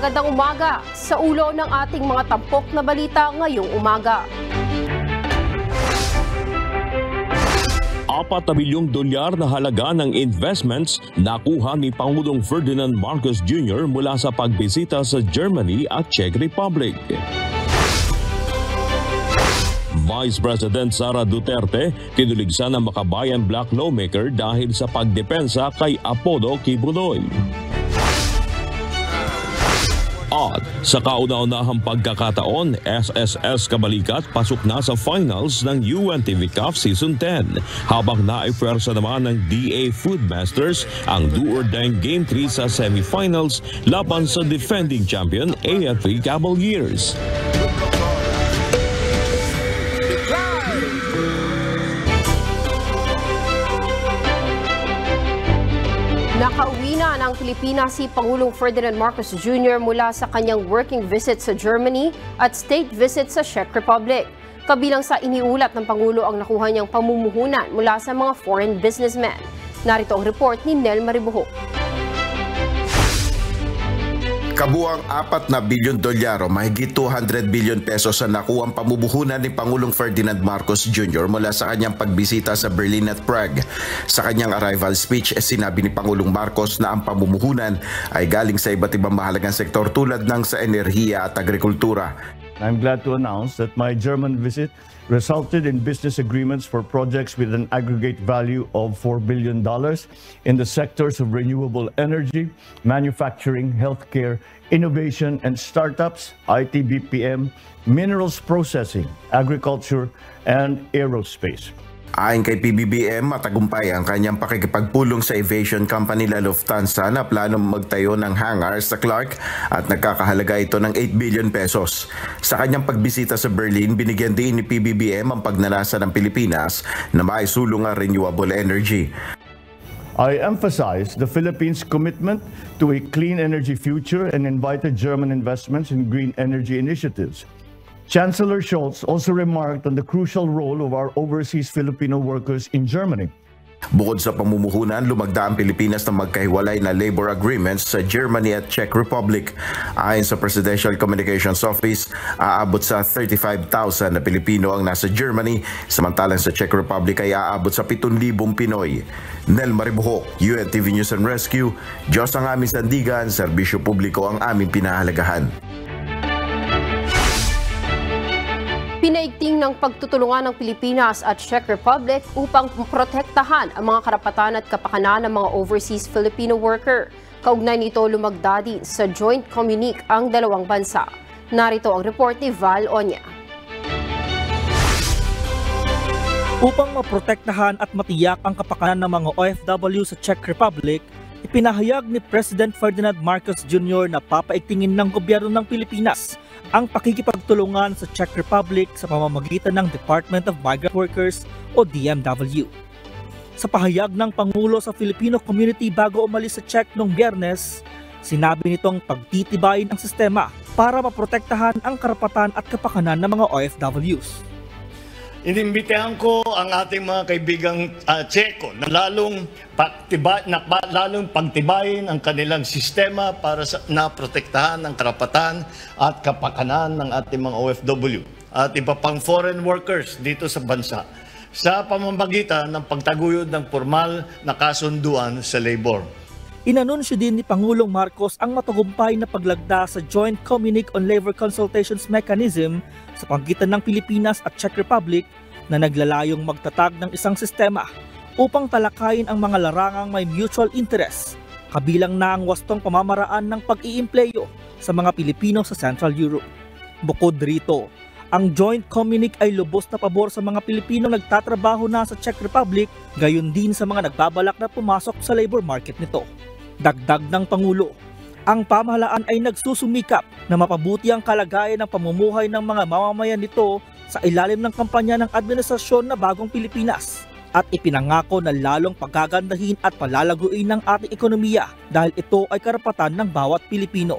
Magandang umaga sa ulo ng ating mga tampok na balita ngayong umaga. 4 na bilyong dolyar na halaga ng investments nakuha ni Pangulong Ferdinand Marcos Jr. mula sa pagbisita sa Germany at Czech Republic. Vice President Sara Duterte kinuligsan ng makabayan black lawmaker dahil sa pagdepensa kay Apollo Kibuloy. At sa kauna-unahang pagkakataon, SSS Kabalikat pasok na sa finals ng UNTV Cup Season 10 habang naipwersa naman ng DA Foodmasters ang do-or-die Game 3 sa semifinals laban sa defending champion AFP Cavaliers. Nakauwi na ng Pilipinas si Pangulong Ferdinand Marcos Jr. mula sa kanyang working visit sa Germany at state visit sa Czech Republic. Kabilang sa iniulat ng Pangulo ang nakuha niyang pamumuhunan mula sa mga foreign businessmen. Narito ang report ni Nel Maribuho. Kabuang 4 na bilyon dolyar o mahigit 200 bilyon pesos ang nakuhang pamumuhunan ni Pangulong Ferdinand Marcos Jr. mula sa kanyang pagbisita sa Berlin at Prague. Sa kanyang arrival speech, sinabi ni Pangulong Marcos na ang pamumuhunan ay galing sa iba't ibang mahalagang sektor tulad ng sa enerhiya at agrikultura. I'm glad to announce that my German visit resulted in business agreements for projects with an aggregate value of $4 billion in the sectors of renewable energy, manufacturing, healthcare, innovation and startups, IT BPM, minerals processing, agriculture, and aerospace. Ayon kay PBBM, matagumpay ang kanyang pakikipagpulong sa aviation company la Lufthansa na planong magtayo ng hangar sa Clark at nagkakahalaga ito ng 8 billion pesos. Sa kanyang pagbisita sa Berlin, binigyan din ni PBBM ang pagnanasa ng Pilipinas na maisulong ang renewable energy. I emphasized the Philippines' commitment to a clean energy future and invited German investments in green energy initiatives. Chancellor Scholz also remarked on the crucial role of our overseas Filipino workers in Germany. Bukod sa pamumuhunan, lumagda ang Pilipinas ng magkahiwalay na labor agreements sa Germany at Czech Republic. Ayon sa Presidential Communications Office, aabot sa 35,000 na Pilipino ang nasa Germany, samantalang sa Czech Republic ay aabot sa 7,000 Pinoy. Nel Maribuho, UNTV News and Rescue. Diyos ang aming sandigan, serbisyo publiko ang aming pinahalagahan. Pinaigting ng pagtutulungan ng Pilipinas at Czech Republic upang protektahan ang mga karapatan at kapakanan ng mga overseas Filipino worker. Kaugnay nito lumagda din sa joint communique ang dalawang bansa. Narito ang report ni Val Onya. Upang maprotektahan at matiyak ang kapakanan ng mga OFW sa Czech Republic, ipinahayag ni President Ferdinand Marcos Jr. na papaigtingin ng gobyerno ng Pilipinas ang pakikipagtulungan sa Czech Republic sa pamamagitan ng Department of Migrant Workers o DMW. Sa pahayag ng Pangulo sa Filipino community bago umalis sa Czech noong Biyernes, sinabi nitong pagtitibayin ang sistema para maprotektahan ang karapatan at kapakanan ng mga OFWs. Inimbitahan ko ang ating mga kaibigang Tseko na lalong pagtibayin ang kanilang sistema para na protektahan ang karapatan at kapakanan ng ating mga OFW at iba pang foreign workers dito sa bansa sa pamamagitan ng pagtaguyod ng formal na kasunduan sa labor. Inanunsyo din ni Pangulong Marcos ang matagumpay na paglagda sa Joint Communique on Labor Consultations Mechanism sa pagitan ng Pilipinas at Czech Republic na naglalayong magtatag ng isang sistema upang talakayin ang mga larangang may mutual interest, kabilang na ang wastong pamamaraan ng pag-iimpleyo sa mga Pilipino sa Central Europe. Bukod rito, ang Joint Communique ay lubos na pabor sa mga Pilipino nagtatrabaho na sa Czech Republic, gayon din sa mga nagbabalak na pumasok sa labor market nito. Dagdag ng Pangulo, ang pamahalaan ay nagsusumikap na mapabuti ang kalagayan ng pamumuhay ng mga mamamayan nito sa ilalim ng kampanya ng administrasyon na Bagong Pilipinas at ipinangako na lalong pagagandahin at palalaguin ng ating ekonomiya dahil ito ay karapatan ng bawat Pilipino.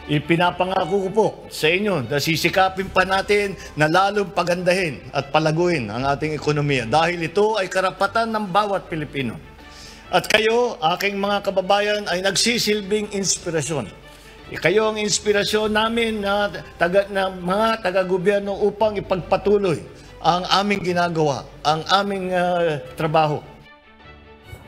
Ipinapangako ko po sa inyo na sisikapin pa natin na lalong pagandahin at palaguin ang ating ekonomiya dahil ito ay karapatan ng bawat Pilipino. At kayo, aking mga kababayan, ay nagsisilbing inspirasyon. Kayo ang inspirasyon namin na mga taga-gobyerno upang ipagpatuloy ang aming ginagawa, ang aming trabaho.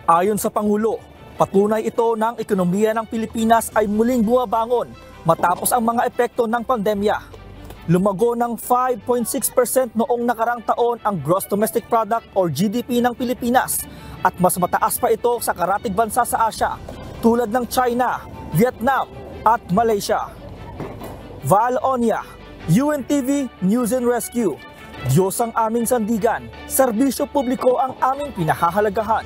Ayon sa Pangulo, patunay ito ng ekonomiya ng Pilipinas ay muling bumabangon matapos ang mga epekto ng pandemya. Lumago ng 5.6% noong nakarang taon ang Gross Domestic Product o GDP ng Pilipinas at mas mataas pa ito sa karatig bansa sa Asia tulad ng China, Vietnam at Malaysia. Val Onya, UNTV News and Rescue. Diyos ang aming sandigan, serbisyo publiko ang aming pinahahalagahan.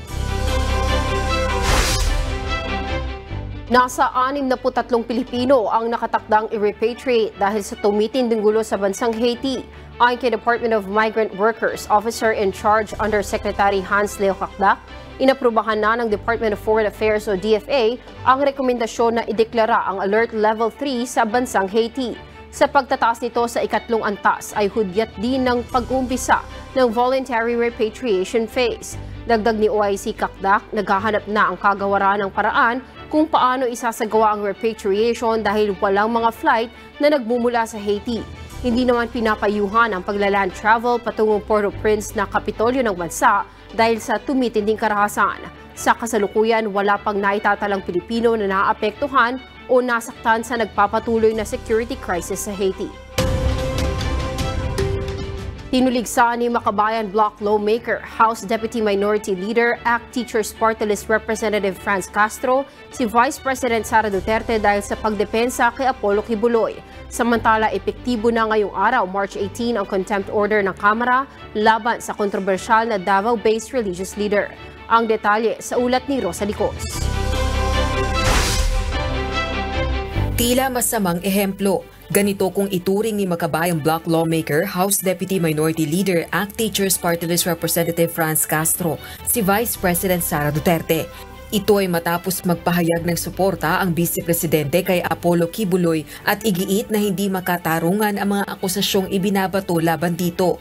Nasa 63 Pilipino ang nakatakdang i-repatriate dahil sa tumitinding gulo sa bansang Haiti. Ayon kay Department of Migrant Workers Officer in Charge Undersecretary Hans Leo Cacdac, inaprubahan na ng Department of Foreign Affairs o DFA ang rekomendasyon na ideklara ang Alert Level 3 sa bansang Haiti. Sa pagtataas nito sa ikatlong antas ay hudyat din ng pag-umpisa ng voluntary repatriation phase. Dagdag ni OIC Cacdac, naghahanap na ang kagawaran ng paraan kung paano isasagawa ang repatriation dahil walang mga flight na nagmumula sa Haiti. Hindi naman pinapayuhan ang paglaland travel patungong Port-au-Prince na kapitolyo ng bansa dahil sa tumitinding karahasan. Sa kasalukuyan, wala pang naitatalang Pilipino na naapektuhan o nasaktan sa nagpapatuloy na security crisis sa Haiti. Tinuligsa ni Makabayan Bloc Lawmaker, House Deputy Minority Leader, ACT Teachers Party List Representative Franz Castro, si Vice President Sara Duterte dahil sa pagdepensa kay Apollo Kibuloy. Samantala, epektibo na ngayong araw, March 18, ang contempt order ng Kamara laban sa kontrobersyal na Davao-based religious leader. Ang detalye sa ulat ni Rosa Licos. Tila masamang ehemplo. Ganito kung ituring ni Makabayang Bloc Lawmaker, House Deputy Minority Leader, ACT Teachers Party List Representative Franz Castro, si Vice President Sara Duterte. Ito ay matapos magpahayag ng suporta ang Vice Presidente kay Apollo Kibuloy at igiit na hindi makatarungan ang mga akusasyong ibinabato laban dito.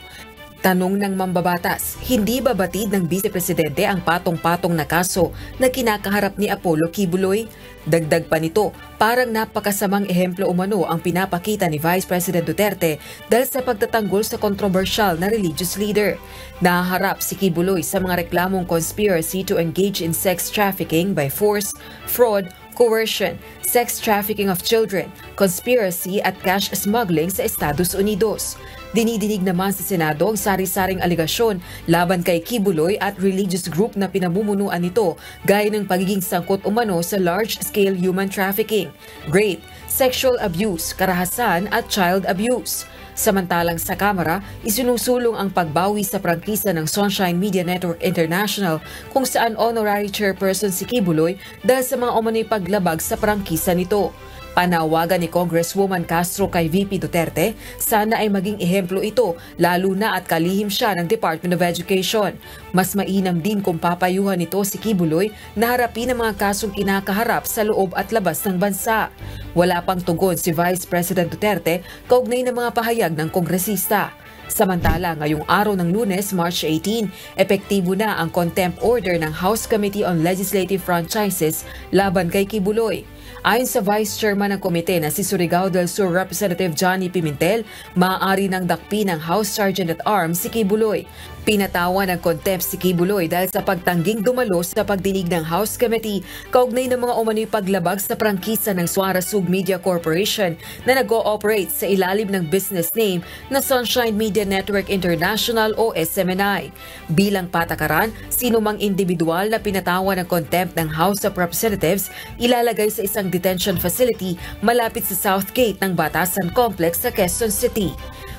Tanong ng mambabatas, hindi ba batid ng Vice Presidente ang patong-patong na kaso na kinakaharap ni Apollo Kibuloy? Dagdag pa nito, parang napakasamang ehemplo umano ang pinapakita ni Vice President Duterte dahil sa pagtatanggol sa kontrobersyal na religious leader. Nahaharap si Kibuloy sa mga reklamong conspiracy to engage in sex trafficking by force, fraud, coercion, sex trafficking of children, conspiracy at cash smuggling sa Estados Unidos. Dinidinig naman sa Senado ang sari-saring aligasyon laban kay Kibuloy at religious group na pinamumunuan nito gaya ng pagiging sangkot umano sa large-scale human trafficking, rape, sexual abuse, karahasan at child abuse. Samantalang sa Kamara, isinusulong ang pagbawi sa prangkisa ng Sunshine Media Network International kung saan honorary chairperson si Kibuloy dahil sa mga umano'y paglabag sa prangkisa nito. Panawagan ni Congresswoman Castro kay VP Duterte, sana ay maging ehemplo ito lalo na at kalihim siya ng Department of Education. Mas mainam din kung papayuhan nito si Kibuloy na harapin ang mga kasong kinakaharap sa loob at labas ng bansa. Wala pang tugon si Vice President Duterte kaugnay ng mga pahayag ng kongresista. Samantala, ngayong araw ng Lunes, March 18, epektibo na ang contempt order ng House Committee on Legislative Franchises laban kay Kibuloy. Ayon sa Vice Chairman ng komite na si Surigao del Sur Representative Johnny Pimentel, maaari ng dakpi ng House Sergeant at Arms si Kibuloy. Pinatawan ng contempt si Kibuloy dahil sa pagtangging dumalo sa pagdinig ng House Committee kaugnay ng mga umano'y paglabag sa prangkisa ng Suara Sug Media Corporation na nag-ooperate sa ilalim ng business name na Sunshine Media Network International o SMNI. Bilang patakaran, sinumang individual na pinatawan ng contempt ng House of Representatives ilalagay sa isang detention facility malapit sa South Gate ng Batasan Complex sa Quezon City.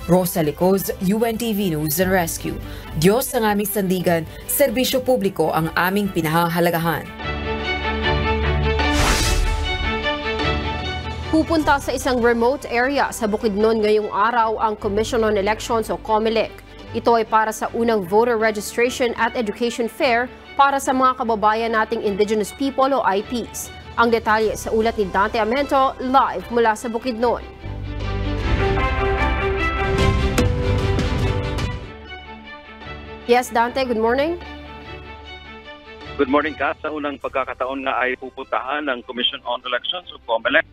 Rosa Licos, UNTV News and Rescue. Diyos ang aming sandigan, serbisyo publiko ang aming pinahahalagahan. Pupunta sa isang remote area sa Bukidnon ngayong araw ang Commission on Elections o COMELEC. Ito ay para sa unang voter registration at education fair para sa mga kababayan nating Indigenous People o IPs. Ang detalye sa ulat ni Dante Amento, live mula sa Bukidnon. Yes, Dante, good morning. Good morning, Kat. Sa unang pagkakataon nga ay pupuntahan ng Commission on Elections o COMELEC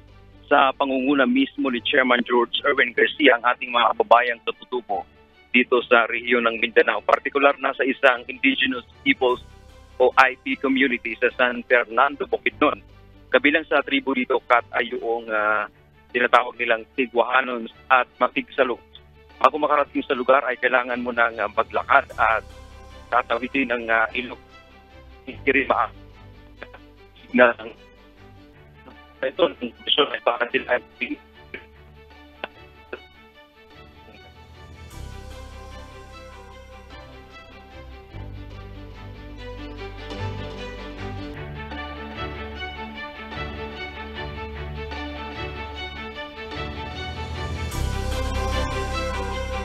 sa pangunguna mismo ni Chairman George Erwin Garcia ang ating mga kababayang tututubo dito sa rehiyon ng Mindanao, partikular na sa isang Indigenous Peoples o IP community sa San Fernando, Bukidnon. Kabilang sa tribo dito, Kat, ay yung tinatawag nilang Tigwahanons at Matigsalog. Bago makarating sa lugar ay kailangan mo ng maglakad at tatawitin ang ilog. Kirima na ito ang kondisyon ay baka sila ay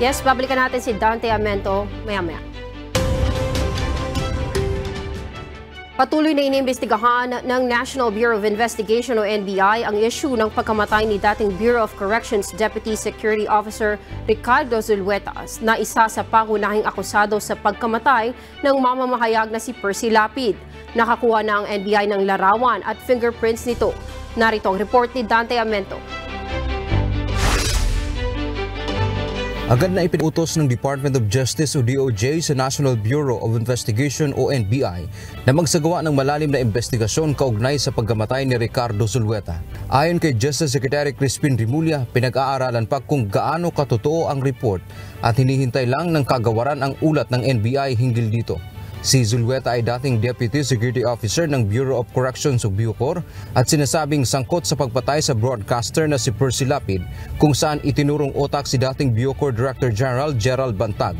Yes, babalikan natin si Dante Amento maya-maya. Patuloy na iniimbestigahan ng National Bureau of Investigation o NBI ang issue ng pagkamatay ni dating Bureau of Corrections Deputy Security Officer Ricardo Zulueta na isa sa pangunahing akusado sa pagkamatay ng mamamahayag na si Percy Lapid. Nakakuha na ang NBI ng larawan at fingerprints nito. Narito ang report ni Dante Amento. Agad na ipinutos ng Department of Justice o DOJ sa National Bureau of Investigation o NBI na magsagawa ng malalim na investigasyon kaugnay sa pagkamatay ni Ricardo Zulueta. Ayon kay Justice Secretary Crispin Rimulya, pinag-aaralan pa kung gaano katotoo ang report at hinihintay lang ng kagawaran ang ulat ng NBI hinggil dito. Si Zulueta ay dating Deputy Security Officer ng Bureau of Corrections o Bucor at sinasabing sangkot sa pagpatay sa broadcaster na si Percy Lapid kung saan itinurong utak si dating Bucor Director General Gerald Bantag.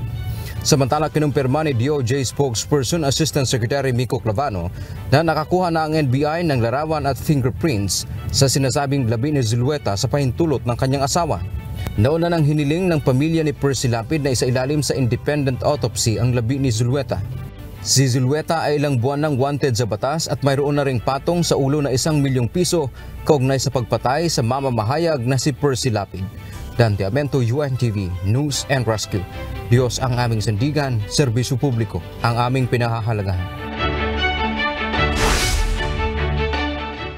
Samantala, kinumpirma ni DOJ spokesperson Assistant Secretary Miko Clavano na nakakuha na ang NBI ng larawan at fingerprints sa sinasabing labi ni Zulueta sa pahintulot ng kanyang asawa. Nauna nang hiniling ng pamilya ni Percy Lapid na isailalim sa independent autopsy ang labi ni Zulueta. Si Zulueta ay ilang buwan nang wanted sa batas at mayroon na ring patong sa ulo na 1 milyong piso kaugnay sa pagpatay sa mamamahayag na si Percy Lapid. Dante Amento, UNTV, News and Rescue. Diyos ang aming sandigan, serbisyo publiko ang aming pinahahalagahan.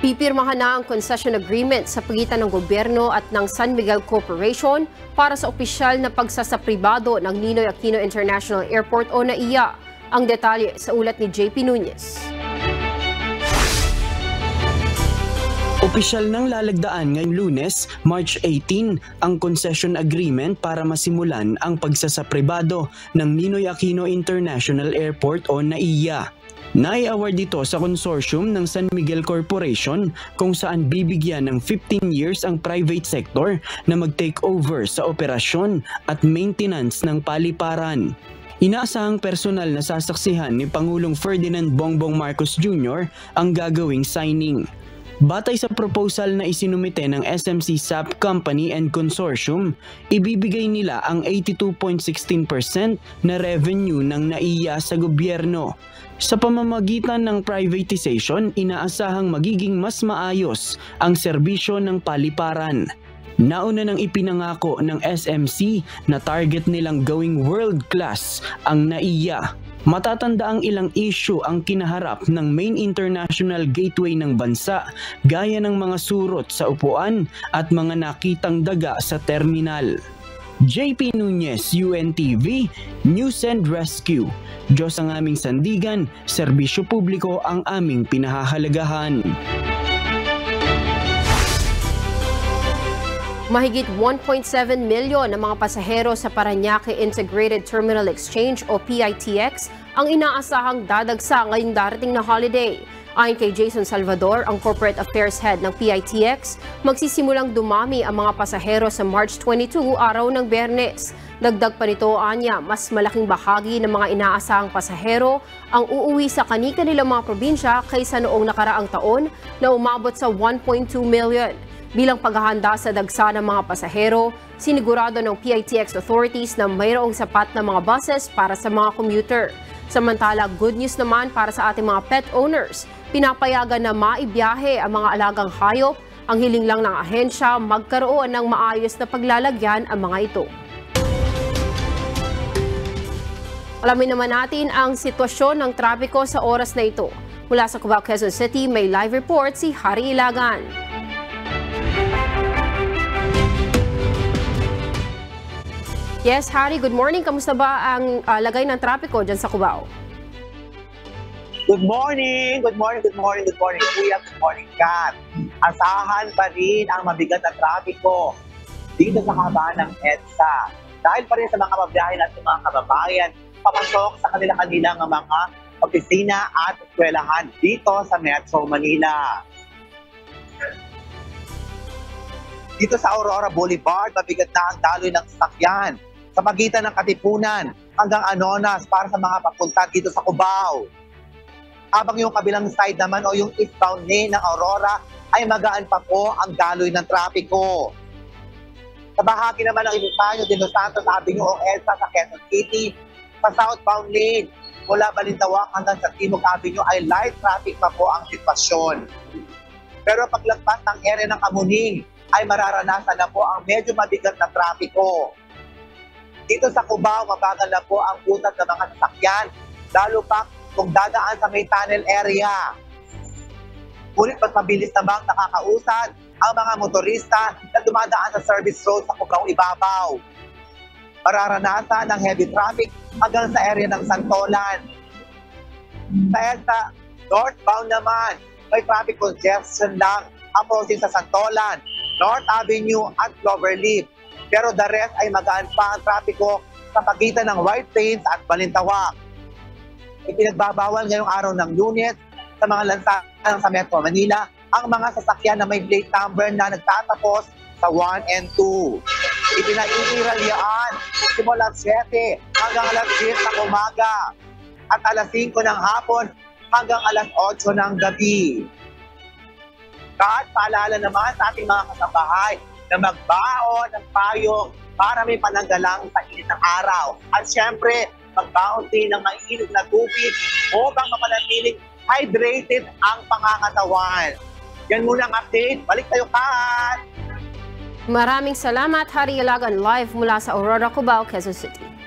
Pipirmahan na ang concession agreement sa pagitan ng gobyerno at ng San Miguel Corporation para sa opisyal na pagsasapribado ng Ninoy Aquino International Airport o NAIA. Ang detalye sa ulat ni JP Nunez. Opisyal nang lalagdaan ngayong Lunes, March 18, ang concession agreement para masimulan ang pagsasapribado ng Ninoy Aquino International Airport o NAIA. Nai-award ito sa consortium ng San Miguel Corporation kung saan bibigyan ng 15 years ang private sector na mag-take over sa operasyon at maintenance ng paliparan. Inaasahang personal na sasaksihan ni Pangulong Ferdinand Bongbong Marcos Jr. ang gagawing signing. Batay sa proposal na isinumite ng SMC SAP Company and Consortium, ibibigay nila ang 82.16% na revenue ng NAIA sa gobyerno. Sa pamamagitan ng privatization, inaasahang magiging mas maayos ang serbisyo ng paliparan. Nauna nang ipinangako ng SMC na target nilang gawing world-class ang NAIA. Matatanda ang ilang issue ang kinaharap ng main international gateway ng bansa gaya ng mga surot sa upuan at mga nakitang daga sa terminal. JP Nunez, UNTV, News and Rescue. Diyos ang aming sandigan, serbisyo publiko ang aming pinahahalagahan. Mahigit 1.7 milyon na mga pasahero sa Parañaque Integrated Terminal Exchange o PITX ang inaasahang dadagsa ngayong darating na holiday. Ayon kay Jason Salvador, ang Corporate Affairs Head ng PITX, magsisimulang dumami ang mga pasahero sa March 22, araw ng Biyernes. Dagdag pa nito, anya, mas malaking bahagi ng mga inaasahang pasahero ang uuwi sa kani-kanilang mga probinsya kaysa noong nakaraang taon na umabot sa 1.2 million. Bilang paghahanda sa dagsa ng mga pasahero, sinigurado ng PITX authorities na mayroong sapat na mga buses para sa mga commuter. Samantala, good news naman para sa ating mga pet owners. Pinapayagan na maibiyahe ang mga alagang hayop. Ang hiling lang ng ahensya, magkaroon ng maayos na paglalagyan ang mga ito. Alamin naman natin ang sitwasyon ng trapiko sa oras na ito. Mula sa Cubao, Quezon City, may live report si Harry Ilagan. Yes, Harry, good morning. Kamusta ba ang lagay ng trapiko dyan sa Cubao? Good morning, Kuya. Good morning, Kat. Asahan pa rin ang mabigat na trapiko dito sa kabaan ng EDSA. Dahil pa rin sa mga kababayan at mga kababayan, papasok sa kanilang mga opisina at eskwelahan dito sa Metro Manila. Dito sa Aurora Boulevard, mabigat na ang daloy ng sasakyan sa pagitan ng Katipunan hanggang Anonas para sa mga papunta dito sa Cubao. Habang yung kabilang side naman o yung eastbound lane ng Aurora ay magaan pa po ang daloy ng trapiko. Sa bahagi naman ng Ilipanyo de Los Santos Avenue o EDSA sa Quezon City, sa southbound lane mula Balintawak hanggang sa Timog Avenue ay light traffic pa po ang sitwasyon. Pero paglagpas ng area ng Kamuning ay mararanasan na po ang medyo mabigat na trapiko. Dito sa Cubao, mabagal na po ang putat ng mga sasakyan, lalo pa kung dadaan sa may tunnel area. Ngunit mas mabilis namang nakakausad ang mga motorista na dumadaan sa service road sa Cubao Ibabaw. Mararanasan ng heavy traffic hanggang sa area ng Santolan. Sa EDSA, northbound naman, may traffic congestion lang approaching sa Santolan, North Avenue at Cloverleaf. Pero the rest ay magaan pa ang trapiko sa pagitan ng White Plains at Balintawak. Ipinagbabawal ngayong araw ng Lunes sa mga lansangan sa Metro Manila ang mga sasakyan na may plate number na nagtatapos sa 1 and 2. Ipinaiiral yan simula 7 hanggang alas 10 ng umaga at alas 5 ng hapon hanggang alas 8 ng gabi. At paalala naman sa ating mga kasambahay na magbaon ng payong para may pananggalang sa init ng araw. At syempre, magbaon din ng mainit na tubig upang mapanatiling hydrated ang pangangatawan. Yan muna ang update. Balik tayo, Kat! Maraming salamat, Harry Ilagan, live mula sa Aurora, Cubao, Quezon City.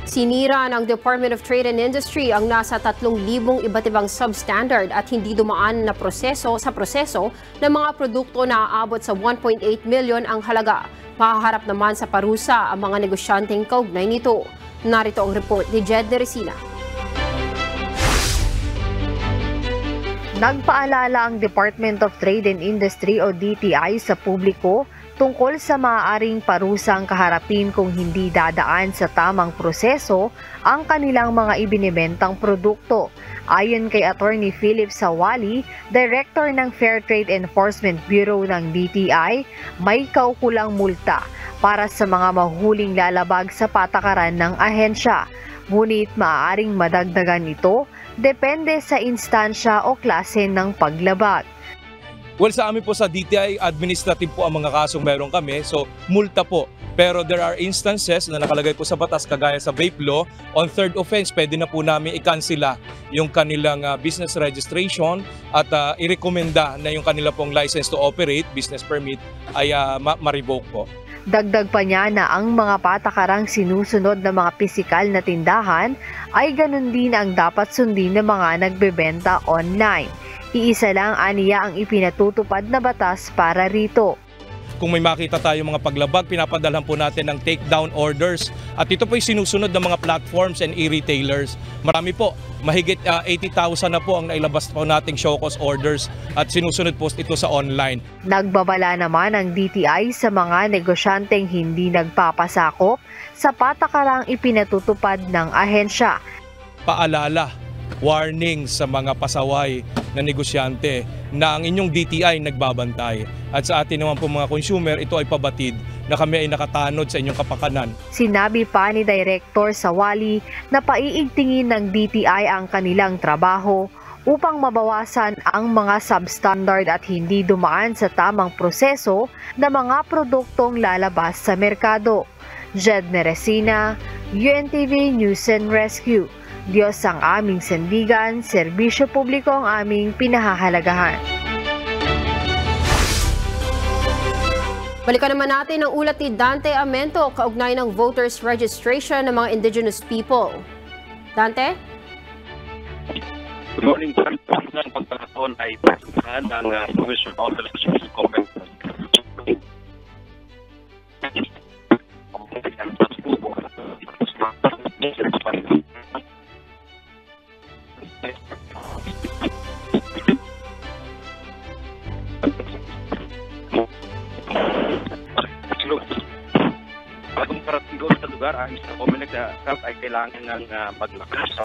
Sinira ng Department of Trade and Industry ang nasa 3,000 iba't ibang substandard at hindi dumaan na proseso ng mga produkto na aabot sa 1.8 million ang halaga. Makaharap naman sa parusa ang mga negosyanteng kaugnay nito. Narito ang report ni Jed Neresina. Nagpaalala ang Department of Trade and Industry o DTI sa publiko tungkol sa maaaring parusang kaharapin kung hindi dadaan sa tamang proseso ang kanilang mga ibinibentang produkto. Ayon kay Attorney Philip Sawali, Director ng Fair Trade Enforcement Bureau ng DTI, may kaukulang multa para sa mga mahuling lalabag sa patakaran ng ahensya. Ngunit maaaring madagdagan ito depende sa instansya o klase ng paglabag. Well, sa amin po sa DTI, administrative po ang mga kasong meron kami, so multa po. Pero there are instances na nakalagay po sa batas kagaya sa vape law, on third offense, pwede na po namin i-cancela yung kanilang business registration at i-recommenda na yung kanila pong license to operate, business permit, ay ma-revoke po. Dagdag pa niya na ang mga patakarang sinusunod ng mga pisikal na tindahan ay ganun din ang dapat sundin ng mga nagbebenta online. Iisa lang aniya ang ipinatutupad na batas para rito. Kung may makita tayo mga paglabag, pinapadalhan po natin ng takedown orders. At ito po yung sinusunod ng mga platforms and e-retailers. Marami po, mahigit 80,000 na po ang nailabas po nating show cause orders at sinusunod po ito sa online. Nagbabala naman ang DTI sa mga negosyanteng hindi nagpapasakop sa patakarang ipinatutupad ng ahensya. Paalala, warning sa mga pasaway na negosyante na ang inyong DTI nagbabantay. At sa atin naman po mga consumer, ito ay pabatid na kami ay nakatanod sa inyong kapakanan. Sinabi pa ni Director Sawali na paiigtingin ng DTI ang kanilang trabaho upang mabawasan ang mga substandard at hindi dumaan sa tamang proseso na mga produktong lalabas sa merkado. Jed Neresina, UNTV News and Rescue. Diyos ang aming sandigan, serbisyo publiko ang aming pinahahalagahan. Balikan naman natin ang ulat ni Dante Amento kaugnay ng voters registration ng mga indigenous people. Dante? Good morning, sir. Ang pagkakataon ay pagkakataan ng Commission on Elections Government. lugar ayon sa Comelec ay kailangan ng maglakas.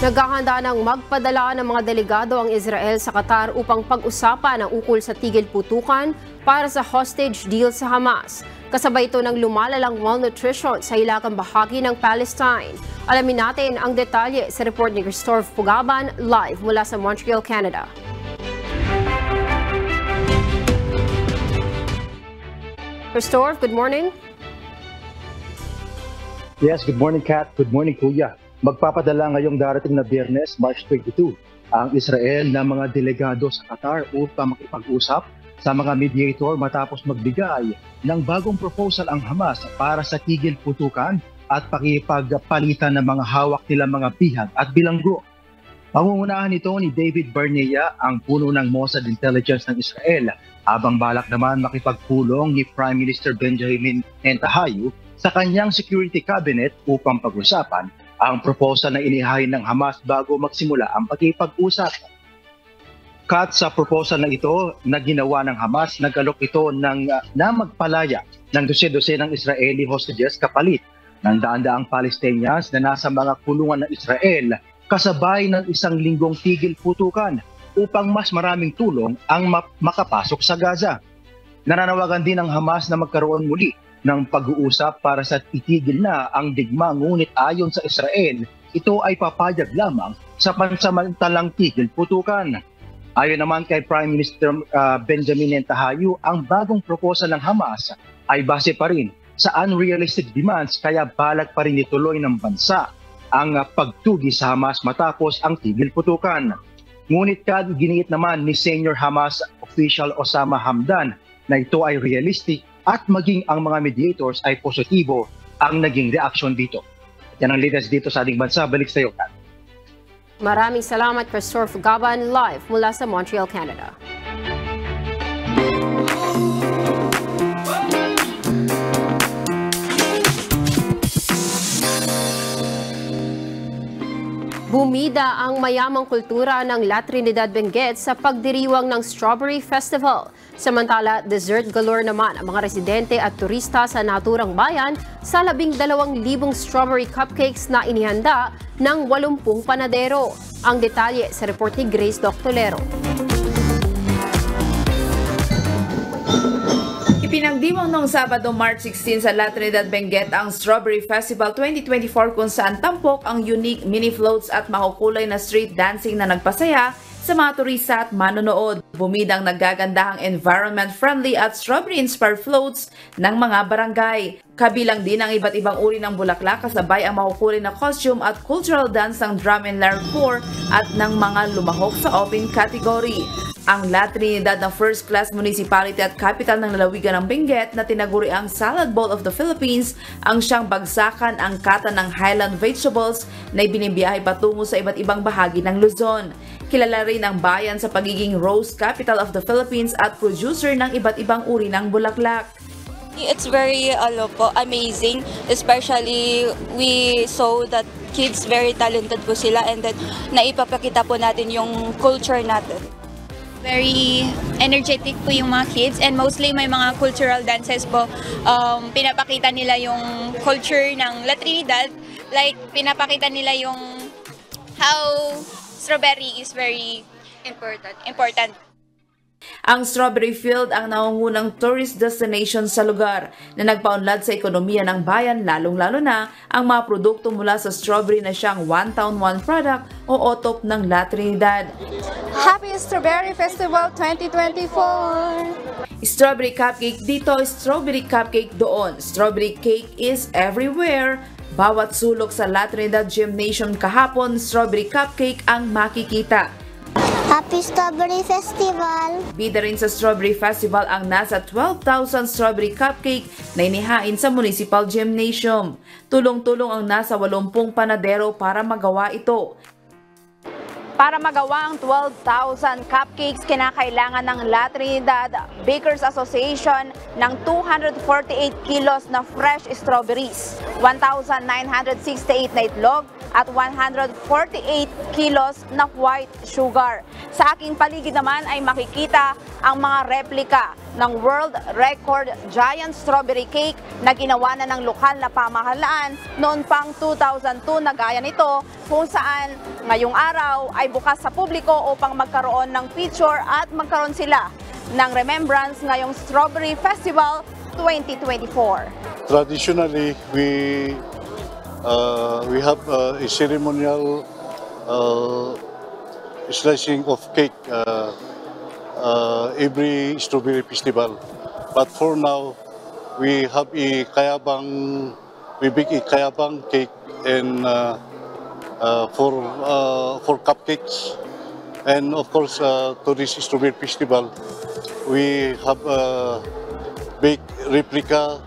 Naghahanda ng magpadala ng mga delegado ang Israel sa Qatar upang pag-usapan ang ukol sa tigil putukan para sa hostage deal sa Hamas. Kasabay ito ng lumalalang malnutrition sa hilagang bahagi ng Palestine. Alamin natin ang detalye sa report ni Christopher Pugaban live mula sa Montreal, Canada. Christopher, good morning. Yes, good morning, Kat. Good morning, Kuya. Magpapadala ngayong darating na Biyernes, March 22, ang Israel ng mga delegado sa Qatar upang makipag-usap sa mga mediator matapos magbigay ng bagong proposal ang Hamas para sa tigil putukan at pakipagpalitan ng mga hawak nilang mga bihag at bilanggo. Pangungunahan nito ni David Barnea, ang puno ng Mossad Intelligence ng Israel, habang balak naman makipagpulong ni Prime Minister Benjamin Netanyahu sa kanyang security cabinet upang pag-usapan ang proposal na inihain ng Hamas bago magsimula ang pagkipag-usap. Kat sa proposal na ito na ginawa ng Hamas, nag-alok ito na magpalaya ng 12 ng Israeli hostages kapalit ng daan-daang Palestinians na nasa mga kulungan ng Israel kasabay ng 1 linggong tigil putukan upang mas maraming tulong ang makapasok sa Gaza. Nananawagan din ng Hamas na magkaroon muli ng pag-uusap para sa itigil na ang digma, ngunit ayon sa Israel, ito ay papayag lamang sa pansamantalang tigil putukan. Ayon naman kay Prime Minister Benjamin Netanyahu, ang bagong proposal ng Hamas ay base pa rin sa unrealistic demands, kaya balak pa rin ituloy ng bansa ang pagtugi sa Hamas matapos ang tigil putukan. Ngunit giniit naman ni Senior Hamas official Osama Hamdan na ito ay realistic at maging ang mga mediators ay positibo ang naging reaksyon dito. Yan ang latest dito sa ating bansa. Balik sa iyo, Kat. Maraming salamat, Christopher Gaban, live mula sa Montreal, Canada. Bumida ang mayamang kultura ng La Trinidad Benguet sa pagdiriwang ng Strawberry Festival. Samantala, dessert galore naman ang mga residente at turista sa naturang bayan sa 12,000 strawberry cupcakes na inihanda ng 80 panadero. Ang detalye sa report ni Grace Doctolero. Ipinagdiwang noong Sabado, March 16 sa La Trinidad Benguet ang Strawberry Festival 2024 kung saan tampok ang unique mini floats at makukulay na street dancing na nagpasaya sa mga turista at manonood. Bumidang naggagandahang environment-friendly at strawberry-inspired floats ng mga barangay. Kabilang din ang iba't ibang uri ng bulaklak kasabay ang makukulay na costume at cultural dance ng drum and lyre corps at ng mga lumahok sa open category. Ang La Trinidad na first-class municipality at capital ng lalawigan ng Benguet na tinaguri ang Salad Bowl of the Philippines ang siyang bagsakan angkatan ng highland vegetables na ibinibiyahe patungo sa iba't ibang bahagi ng Luzon. Kilala rin ang bayan sa pagiging rose capital of the Philippines at producer ng iba't ibang uri ng bulaklak. It's very amazing, especially we saw that kids very talented po sila and then naipapakita po natin yung culture natin. Very energetic po yung mga kids and mostly may mga cultural dances po. Pinapakita nila yung culture ng La Trinidad, like pinapakita nila yung how strawberry is very important. Ang Strawberry Field ang nangungunang tourist destination sa lugar na nagpaunlad sa ekonomiya ng bayan, lalong-lalo na ang mga produkto mula sa strawberry na siyang One Town One Product o OTOP ng La Trinidad. Happy Strawberry Festival 2024! Strawberry cupcake dito, strawberry cupcake doon. Strawberry cake is everywhere. Bawat sulok sa La Trinidad Gymnasium kahapon, strawberry cupcake ang makikita. Happy Strawberry Festival! Bida rin sa Strawberry Festival ang nasa 12,000 strawberry cupcake na inihain sa Municipal Gymnasium. Tulong-tulong ang nasa 80 panadero para magawa ito. Para magawa ang 12,000 cupcakes, kinakailangan ng La Trinidad Bakers Association ng 248 kilos na fresh strawberries, 1,968 na itlog, at 148 kilos na white sugar. Sa aking paligid naman ay makikita ang mga replika ng World Record Giant Strawberry Cake na ginawa na ng lokal na pamahalaan noon pang 2002 na gaya nito, kung saan ngayong araw ay bukas sa publiko upang magkaroon ng picture at magkaroon sila ng remembrance ngayong Strawberry Festival 2024. Traditionally, we have a ceremonial slicing of cake every strawberry festival. But for now, we have a kayabang, we bake a kayabang cake and for cupcakes. And of course, to this strawberry festival, we have a big replica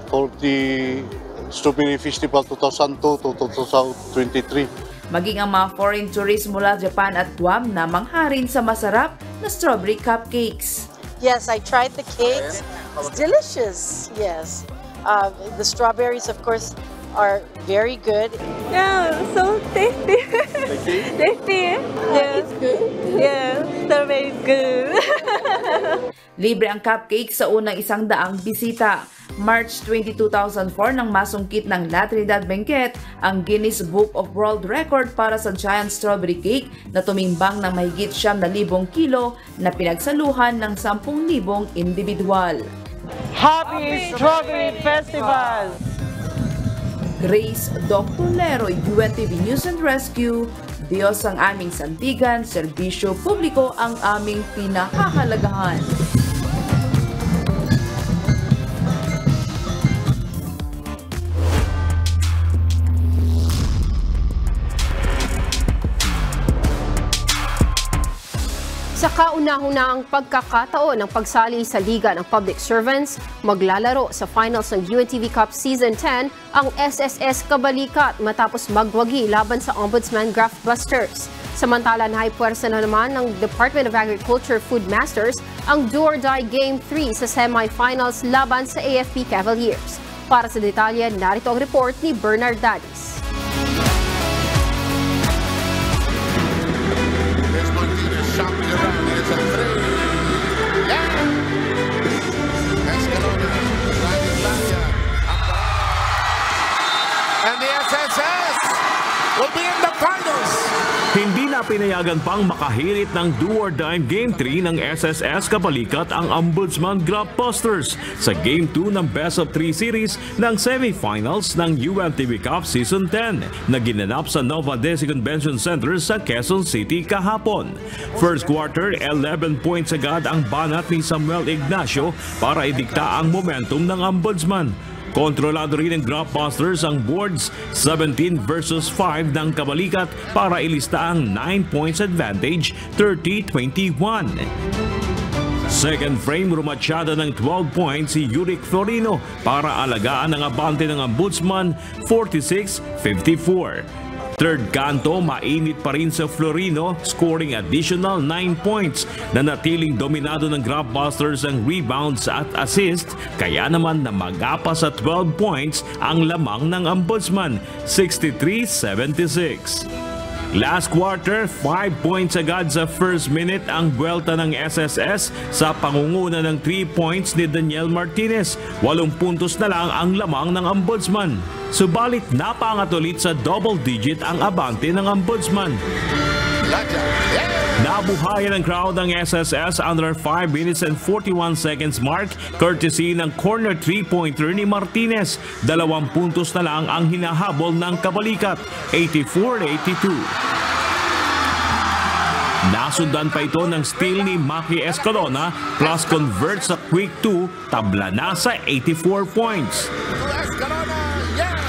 for the Strawberry Festival 2002 to 2023. Maging ang mga foreign tourists mula Japan at Guam na mangharin sa masarap na strawberry cupcakes. Yes, I tried the cakes. It's delicious. Yes. The strawberries, of course, are very good. Yeah, so tasty. Tasty. Yeah, it's good. Yeah, strawberry is good. Libre ang cupcake sa unang 100 bisita. March 20, 2004 nang masungkit ng La Trinidad Benguet ang Guinness Book of World Record para sa giant strawberry cake na tumimbang ng mahigit 9,000 kilo na pinagsaluhan ng 10,000 individual. Happy Strawberry Festival! Grace Dr. Leroy, UNTV News and Rescue. Diyos ang aming sandigan, serbisyo publiko ang aming pinahahalagahan. Sa kauna-unahang pagkakataon ng pagsali sa Liga ng Public Servants, maglalaro sa finals ng UNTV Cup Season 10 ang SSS Kabalikat matapos magwagi laban sa Ombudsman Graftbusters. Samantala, naipuwersa na naman ng Department of Agriculture Food Masters ang do-or-die Game 3 sa semifinals laban sa AFP Cavaliers. Para sa detalye, narito ang report ni Bernard Dadis. And the SSS will be in the finals. Hindi na pinayagan pang makahirit ng do-or-die Game 3 ng SSS Kabalikat ang Ombudsman Graftbusters sa Game 2 ng Best of 3 Series ng semifinals ng UNTV Cup Season 10 na ginanap sa Nova Desi Convention Center sa Quezon City kahapon. First quarter, 11 points agad ang banat ni Samuel Ignacio para idikta ang momentum ng Ombudsman. Kontrolado rin ng Graftbusters ang boards 17 versus 5 ng Kabalikat para ilista ang 9 points advantage 30-21. Second frame, rumatsyada ng 12 points si Yurick Florino para alagaan ang abante ng Ombudsman 46-54. Third kanto, mainit pa rin sa Florino, scoring additional 9 points na natiling dominado ng Graftbusters ang rebounds at assist, kaya naman na magapa sa 12 points ang lamang ng Ombudsman, 63-76. Last quarter, 5 points agad sa first minute ang buwelta ng SSS sa pangunguna ng 3 points ni Daniel Martinez. 8 puntos na lang ang lamang ng Ombudsman. Subalit napangat ulit sa double digit ang abante ng Ombudsman. Nabuhayan ng crowd ng SSS under 5 minutes and 41 seconds mark courtesy ng corner 3-pointer ni Martinez. 2 puntos na lang ang hinahabol ng Kabalikat, 84-82. Nasundan pa ito ng steal ni Maki Escalona plus convert sa quick 2, tabla na sa 84 points.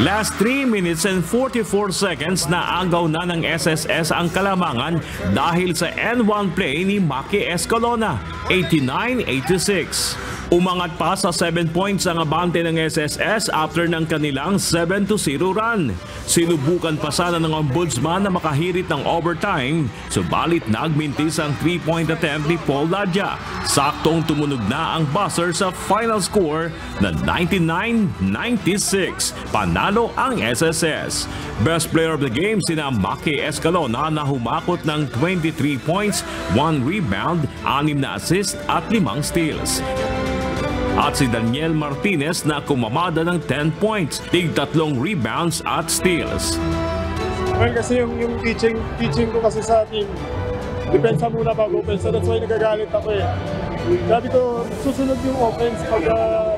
Last 3 minutes and 44 seconds na agaw na ng SSS ang kalamangan dahil sa N1 play ni Maki Escalona, 89-86. Umangat pa sa 7 points ang abante ng SSS after ng kanilang 7-0 run. Sinubukan pa sana ng Ombudsman na makahirit ng overtime, subalit nagmintis ang 3-point attempt ni Paul Ladja. Saktong tumunog na ang buzzer sa final score na 99-96. Panalo ang SSS. Best player of the game sina Maki Escalona na humakot ng 23 points, 1 rebound, 6 na assist at 5 steals. At si Daniel Martinez na kumamada ng 10 points, 3 rebounds at steals. Well, kasi yung teaching ko kasi sa team, depensa muna bago offense. So that's why nagagalit ako eh. Sabi ko, susunod yung offense pag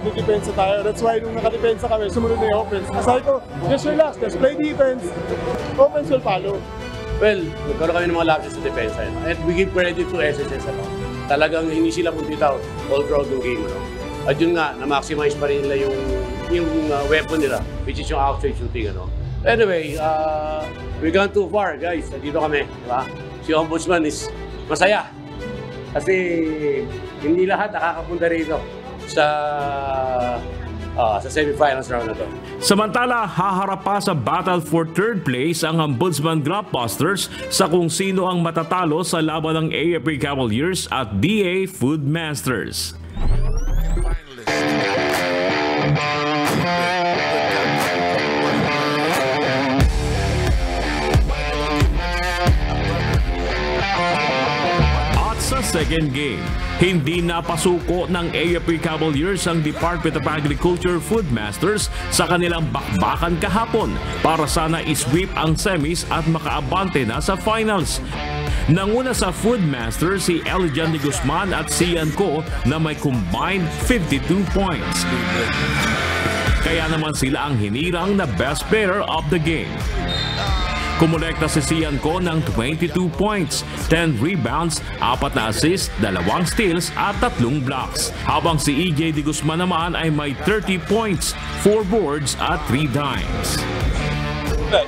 nag-depensa tayo. That's why nung naka-depensa kami, sumunod na yung offense. Sabi ko, just relax, just play defense. Offense will follow. Well, nagkaroon kami ng mga lapses sa depensa. And we give credit to SSS. Talagang hindi sila puntitaw all throughout yung game. At yun nga, na-maximize pa rin nila yung weapon nila, which is yung outside shooting. Anyway, we gone too far, guys. Dito kami. Diba? Si Ombudsman is masaya. Kasi hindi lahat nakakapunta rito sa semifinals round na to. Samantala, haharap pa sa battle for third place ang Ombudsman Grapbusters sa kung sino ang matatalo sa laban ng AFP Cavaliers at DA Food Masters. At sa second game, hindi napasuko ng AFP Cavaliers ang Department of Agriculture Food Masters sa kanilang bakbakan kahapon para sana isweep ang semis at makaabante na sa finals. Nanguna sa Food Masters si Elijan de Guzman at Sian Ko na may combined 52 points. Kaya naman sila ang hinirang na best player of the game. Kumulekta si Sian Ko ng 22 points, 10 rebounds, 4 na assist, 2 steals at 3 blocks. Habang si EJ de Guzman naman ay may 30 points, 4 boards at 3 dimes.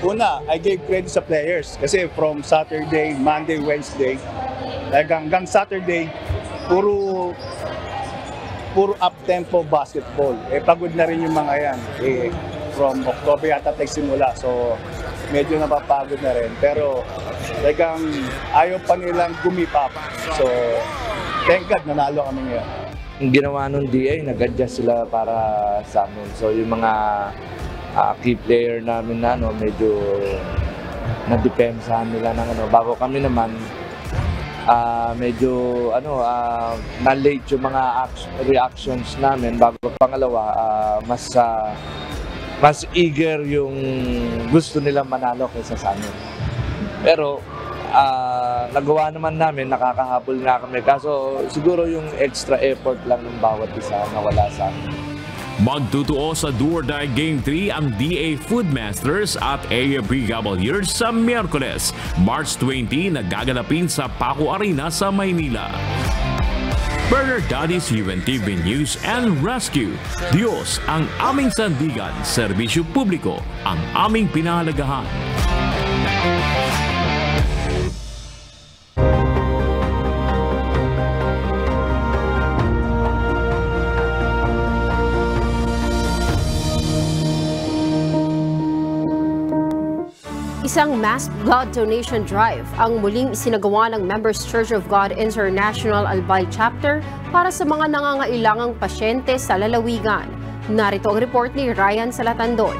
Una, I gave credit sa players kasi from Saturday, Monday, Wednesday, hanggang Saturday, puro up-tempo basketball. Pagod na rin yung mga yan. From October yata nagsimula, so medyo napapagod na rin. Pero talagang ayaw pa nilang gumipap. So, thank God, nanalo kami ngayon. Yung ginawa nung DA, nag-adjust sila para sa amin. So, yung mga key player namin na medyo na-depensahan nila ng bago kami naman medyo na-late yung mga reactions namin bago pangalawa mas eager yung gusto nilang manalo kaysa sa amin. Pero nagawa naman namin, nakakahabol nga kami. Kaso siguro yung extra effort lang ng bawat isa nawala sa amin. Magtutuo sa do-or-die Game 3 ang DA Food Masters at AFP Cavaliers sa Miyerkules, March 20 na gaganapin sa Paco Arena sa Maynila. Burger Daddy's UNTV News and Rescue. Diyos ang aming sandigan, serbisyo publiko ang aming pinahalagahan. Isang mass blood donation drive ang muling isinagawa ng Members Church of God International Albay Chapter para sa mga nangangailangang pasyente sa lalawigan. Narito ang report ni Ryan Salatandon.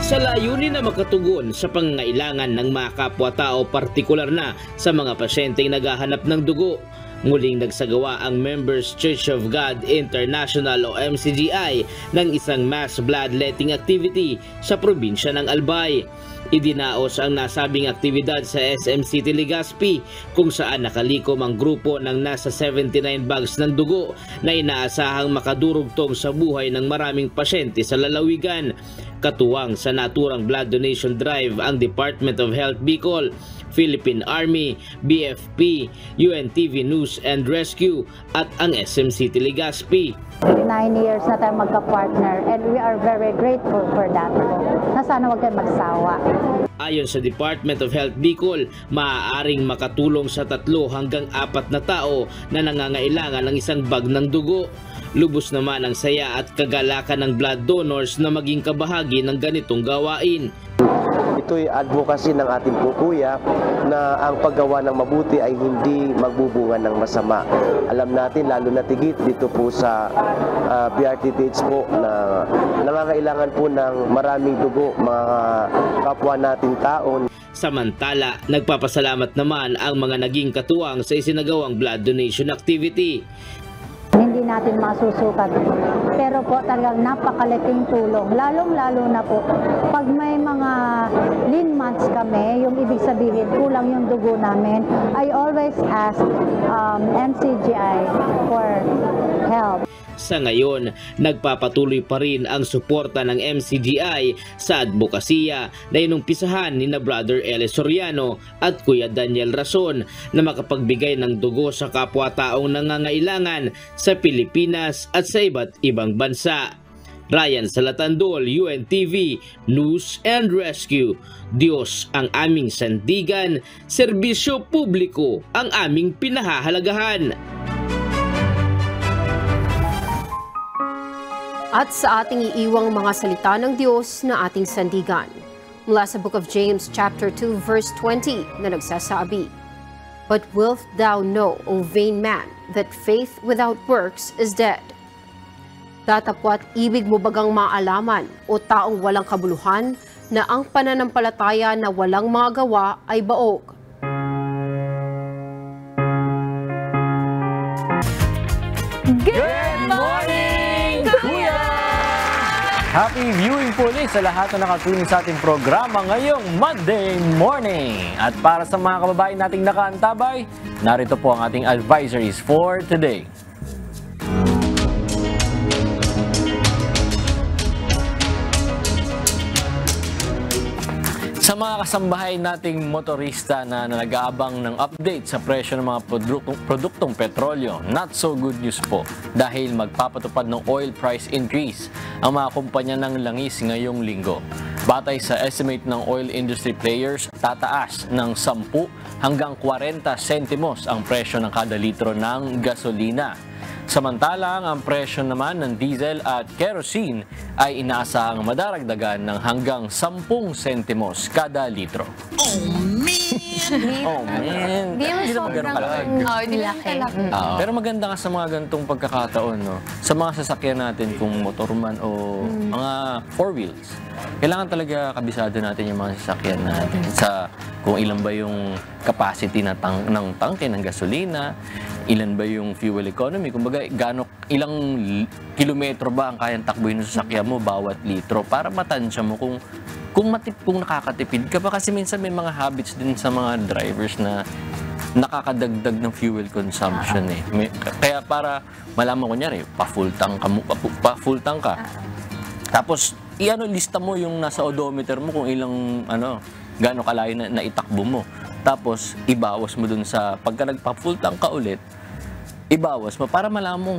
Sa layunin na makatugon sa pangangailangan ng mga kapwa-tao, partikular na sa mga pasyenteng naghahanap ng dugo, muling nagsagawa ang Members Church of God International o MCGI ng isang mass bloodletting activity sa probinsya ng Albay. Idinaos ang nasabing aktibidad sa SM City Legazpi kung saan nakalikom ang grupo ng nasa 79 bags ng dugo na inaasahang makadurugtong sa buhay ng maraming pasyente sa lalawigan. Katuwang sa naturang blood donation drive ang Department of Health Bicol, Philippine Army, BFP, UNTV News and Rescue at ang SMCT Legazpi. 9 years na tayo magka-partner and we are very grateful for that. Na sana huwag kayo magsawa. Ayon sa Department of Health Bicol, maaaring makatulong sa 3 hanggang 4 na tao na nangangailangan ng isang bag ng dugo. Lubos naman ang saya at kagalakan ng blood donors na maging kabahagi ng ganitong gawain. Ito'y advocacy ng ating kuya na ang paggawa ng mabuti ay hindi magbubunga ng masama. Alam natin, lalo na tigit dito po sa BRTTH po na nangangailangan po ng maraming dugo, mga kapwa nating tao. Samantala, nagpapasalamat naman ang mga naging katuwang sa isinagawang blood donation activity. Hindi natin masusukat. Pero po talagang napakalaking tulong. Lalong-lalo na po, pag may mga lean months kami, yung ibig sabihin, kulang yung dugo namin, I always ask MCGI for help. Sa ngayon, nagpapatuloy pa rin ang suporta ng MCGI sa advokasya na inumpisahan ni na Brother Eli Soriano at Kuya Daniel Rason na makapagbigay ng dugo sa kapwa-taong nangangailangan sa Pilipinas at sa iba't ibang bansa. Ryan Salatandol, UNTV, News and Rescue. Diyos ang aming sandigan, serbisyo publiko ang aming pinahahalagahan. At sa ating iiwang mga salita ng Diyos na ating sandigan. Mula sa Book of James chapter 2 verse 20 na nagsasabi, "But wilt thou know, O vain man, that faith without works is dead?" Tatapwat ibig mo bagang maalaman o taong walang kabuluhan na ang pananampalataya na walang mga gawa ay baog? Good morning, Kuya! Happy viewing po ulit sa lahat na nakatuning sa ating programa ngayong Monday morning. At para sa mga kababayan nating nakaantabay, narito po ang ating advisories for today. Sa mga kasambahay nating motorista na nag-aabang ng update sa presyo ng mga produktong petrolyo, not so good news po dahil magpapatupad ng oil price increase ang mga kumpanya ng langis ngayong linggo. Batay sa estimate ng oil industry players, tataas ng 10 hanggang 40 sentimos ang presyo ng kada litro ng gasolina. Samantalang ang presyo naman ng diesel at kerosene ay inaasahang madaragdagan ng hanggang 10 sentimos kada litro. Oh man! Oh man! Hindi naman ganun kalaki. Hindi laki. Pero maganda nga sa mga ganitong pagkakataon, no? Sa mga sasakyan natin, kung motorman o mga four wheels, kailangan talaga kabisado natin yung mga sasakyan natin sa kung ilan ba yung capacity ng tangke ng gasolina, ilan ba yung fuel economy, kumbaga ilang kilometro ba ang kayang takbuhin ng sasakyan mo bawat litro para matansya mo kung nakakatipid ka ba, kasi minsan may mga habits din sa mga drivers na nakakadagdag ng fuel consumption eh. Kaya para malaman ko nyari, pa-full tank ka. Tapos lista mo yung nasa odometer mo kung ilang gaano kalayo na itakbo mo. Tapos ibawas mo dun sa pagka nagpa-full tank ka ulit, ibawas mo para malaman mo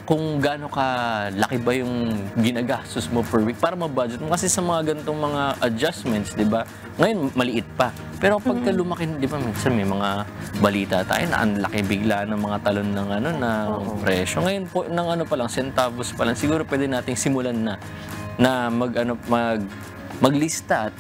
kung gaano ka laki ba yung ginagastos mo per week para ma-budget mo, kasi sa mga ganitong mga adjustments, 'di ba? Ngayon maliit pa. Pero pagka lumaki, 'di ba, minsan may mga balita tayo na ang laki bigla ng mga talon ng ng presyo. Ngayon po ng pa lang, centavos pa lang, siguro pwede nating simulan na maglista at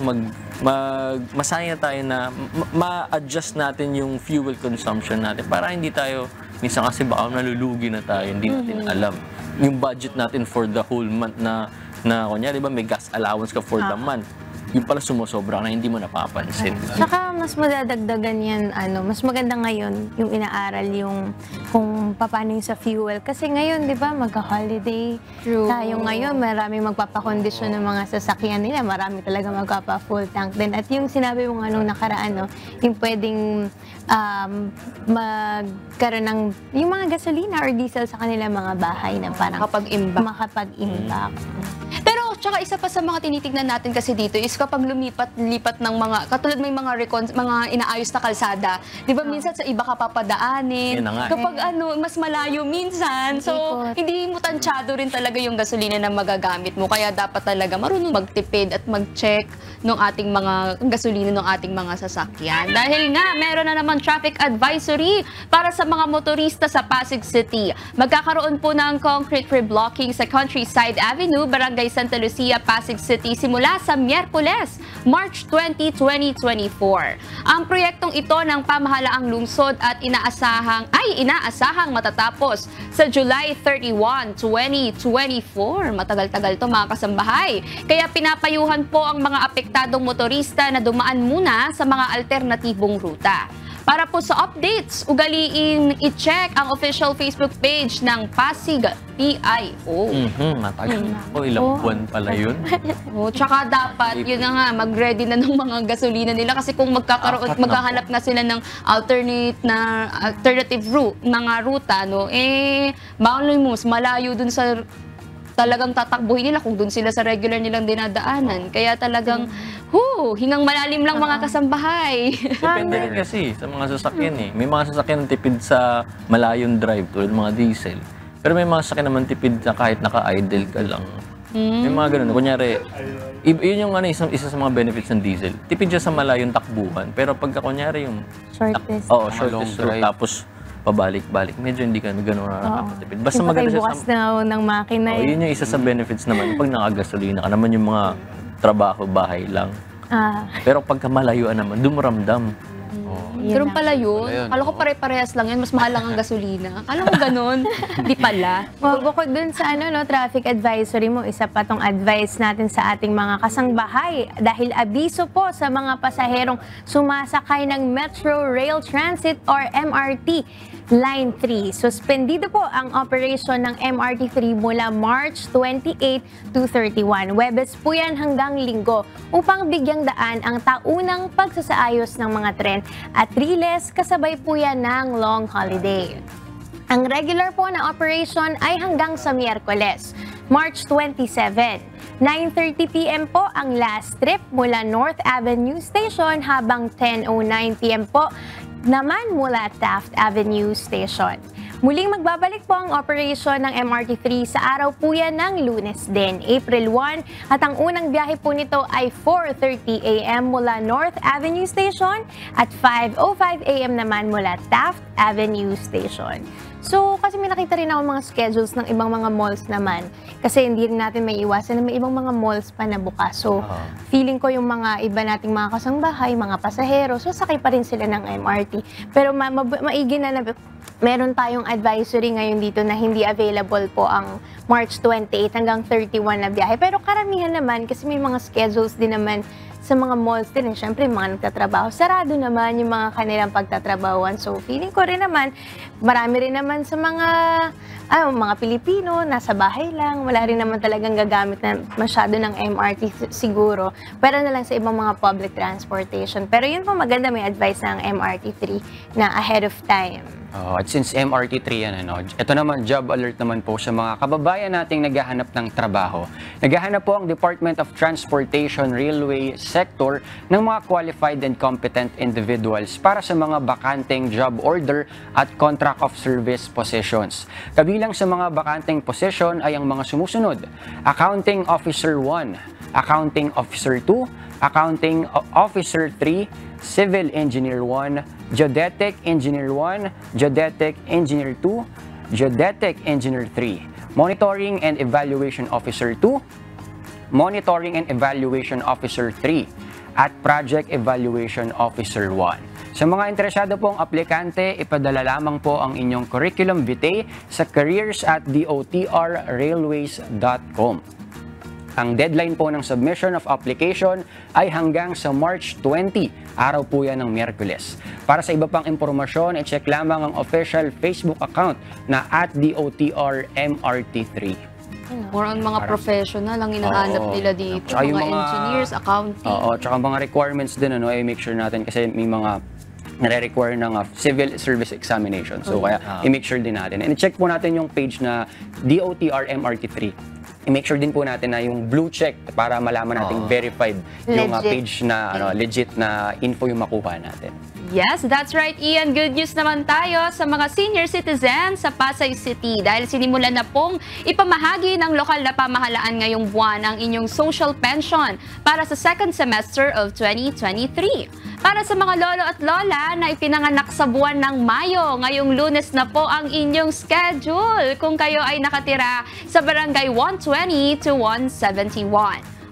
masaya tayo na ma-adjust natin yung fuel consumption natin para hindi tayo, minsan kasi baka nalulugi na tayo, hindi natin alam. Yung budget natin for the whole month na kunyari, diba, may gas allowance ka for the month. Yung pala sumusobra na hindi mo napapansin. Saka mas madadagdagan yan, mas maganda ngayon yung inaaral yung kung paano yung sa fuel. Kasi ngayon, di ba, magka-holiday tayo ngayon, maraming magpapakondisyon ng mga sasakyan nila, marami talaga magpapa-full tank din. At yung sinabi mo nakaraan, yung pwedeng magkaroon ng yung mga gasolina or diesel sa kanila mga bahay na parang makapag-imbak. tsaka isa pa sa mga tinitignan natin kasi dito is kapag lumipat-lipat ng mga, katulad may mga inaayos na kalsada, di ba minsan sa iba ka papadaanin, kapag mas malayo minsan, so hindi mo tansyado rin talaga yung gasolina na magagamit mo, kaya dapat talaga marunong magtipid at mag-check ng ating mga gasolina ng ating mga sasakyan. Dahil nga, meron na naman traffic advisory para sa mga motorista sa Pasig City. Magkakaroon po ng concrete reblocking sa Countryside Avenue, Barangay Santa Lucia, Pasig City simula sa Miyerkules, March 20, 2024. Ang proyektong ito ng pamahalaang lungsod at inaasahang matatapos sa July 31, 2024. Matagal-tagal to mga kasambahay. Kaya pinapayuhan po ang mga apektadong motorista na dumaan muna sa mga alternatibong ruta. Para po sa updates, ugaliin i-check ang official Facebook page ng Pasig PIO. Matagal na po, ilang buwan pala yun. Tsaka dapat, yun na nga, mag-ready na ng mga gasolina nila kasi kung maghahanap na sila ng alternative route, mga ruta, malay mo, mas malayo dun sa talagang tatakbuhin nila kung dun sila sa regular nilang dinadaanan. Kaya talagang, hingang malalim lang mga kasambahay. Depende rin kasi sa mga sasakyan eh. May mga sasakyan tipid sa malayong drive tulad mga diesel. Pero may mga sasakyan naman tipid na kahit naka-idle ka lang. May mga ganun. Kunyari, yun yung isa sa mga benefits ng diesel. Tipid siya sa malayong takbuhan. Pero pagka kunyari yung shortest route, tapos pabalik-balik, medyo hindi ka gano'n nakakatipid. Basta maganda siya sa ng makina. Yun yung isa sa benefits naman. Pag nakagasolina ka naman yung mga trabaho, bahay lang. Pero pagka malayuan naman, dumuramdam. Ganun pala yun. Kala ko pare-parehas lang yan. Mas mahal lang ang gasolina. Kala ko ganun. Di pala. Bukod dun sa traffic advisory mo, isa pa tong advice natin sa ating mga kasangbahay. Dahil abiso po sa mga pasaherong sumasakay ng Metro Rail Transit or MRT Line 3. Suspendido po ang operation ng MRT 3 mula March 28 to 31. Webes po yan hanggang Linggo upang bigyang daan ang taunang pagsasaayos ng mga tren at riles kasabay po yan ng long holiday. Ang regular po na operation ay hanggang sa Miyerkules, March 27. 9:30 p.m. po ang last trip mula North Avenue Station habang 10:09 p.m. po naman mula Taft Avenue Station. Muling magbabalik po ang operation ng MRT 3 sa araw po yan ng Lunes din, April 1, at ang unang biyahe po nito ay 4:30 a.m. mula North Avenue Station at 5:05 a.m. naman mula Taft Avenue Station. So, kasi may nakita rin ako mga schedules ng ibang mga malls naman. Kasi hindi rin natin may iwasan na may ibang mga malls pa na bukas. So, feeling ko yung mga iba nating mga kasangbahay, mga pasahero, so sakay pa rin sila ng MRT. Pero maigi na meron tayong advisory ngayon dito na hindi available po ang March 28 hanggang 31 na biyahe. Pero karamihan naman, kasi may mga schedules din naman sa mga malls din. Siyempre, mga nagtatrabaho. Sarado naman yung mga kanilang pagtatrabahuan. So, feeling ko rin naman, marami rin naman sa mga Pilipino, nasa bahay lang. Wala rin naman talagang gagamit na masyado ng MRT siguro. Pero na lang sa ibang mga public transportation. Pero yun po maganda, may advice ng MRT 3 na ahead of time. At since MRT 3 yan, ito naman job alert naman po sa mga kababayan nating naghahanap ng trabaho. Naghahanap po ang Department of Transportation Railway sector ng mga qualified and competent individuals para sa mga bakanteng job order at contract of service positions. Kabilang sa mga bakanteng position ay ang mga sumusunod: Accounting Officer 1, Accounting Officer 2, Accounting Officer 3, Civil Engineer 1, Geodetic Engineer 1, Geodetic Engineer 2, Geodetic Engineer 3, Monitoring and Evaluation Officer 2, Monitoring and Evaluation Officer 3, at Project Evaluation Officer 1. Sa mga interesado pong aplikante, ipadala lamang po ang inyong curriculum vitae sa careers@dotrailways.com. Ang deadline po ng submission of application ay hanggang sa March 20, araw po yan ng Miyerkules. Para sa iba pang impormasyon, i-check lamang ang official Facebook account na @DOTRMRT3. More on mga professional ang hinahanap nila dito, mga engineers, accounting. Tsaka mga requirements din, ay make sure natin kasi may mga nare-require ng civil service examination. So, kaya i-make sure din natin. And i-check po natin yung page na DOTRMRT3. i-make sure din po natin na yung blue check para malaman natin verified yung page na legit na info yung makuha natin. Yes, that's right, Ian. Good news naman tayo sa mga senior citizens sa Pasay City dahil sinimulan na pong ipamahagi ng lokal na pamahalaan ngayong buwan ang inyong social pension para sa second semester of 2023. Para sa mga lolo at lola na ipinanganak sa buwan ng Mayo, ngayong Lunes na po ang inyong schedule kung kayo ay nakatira sa Barangay 120 to 171.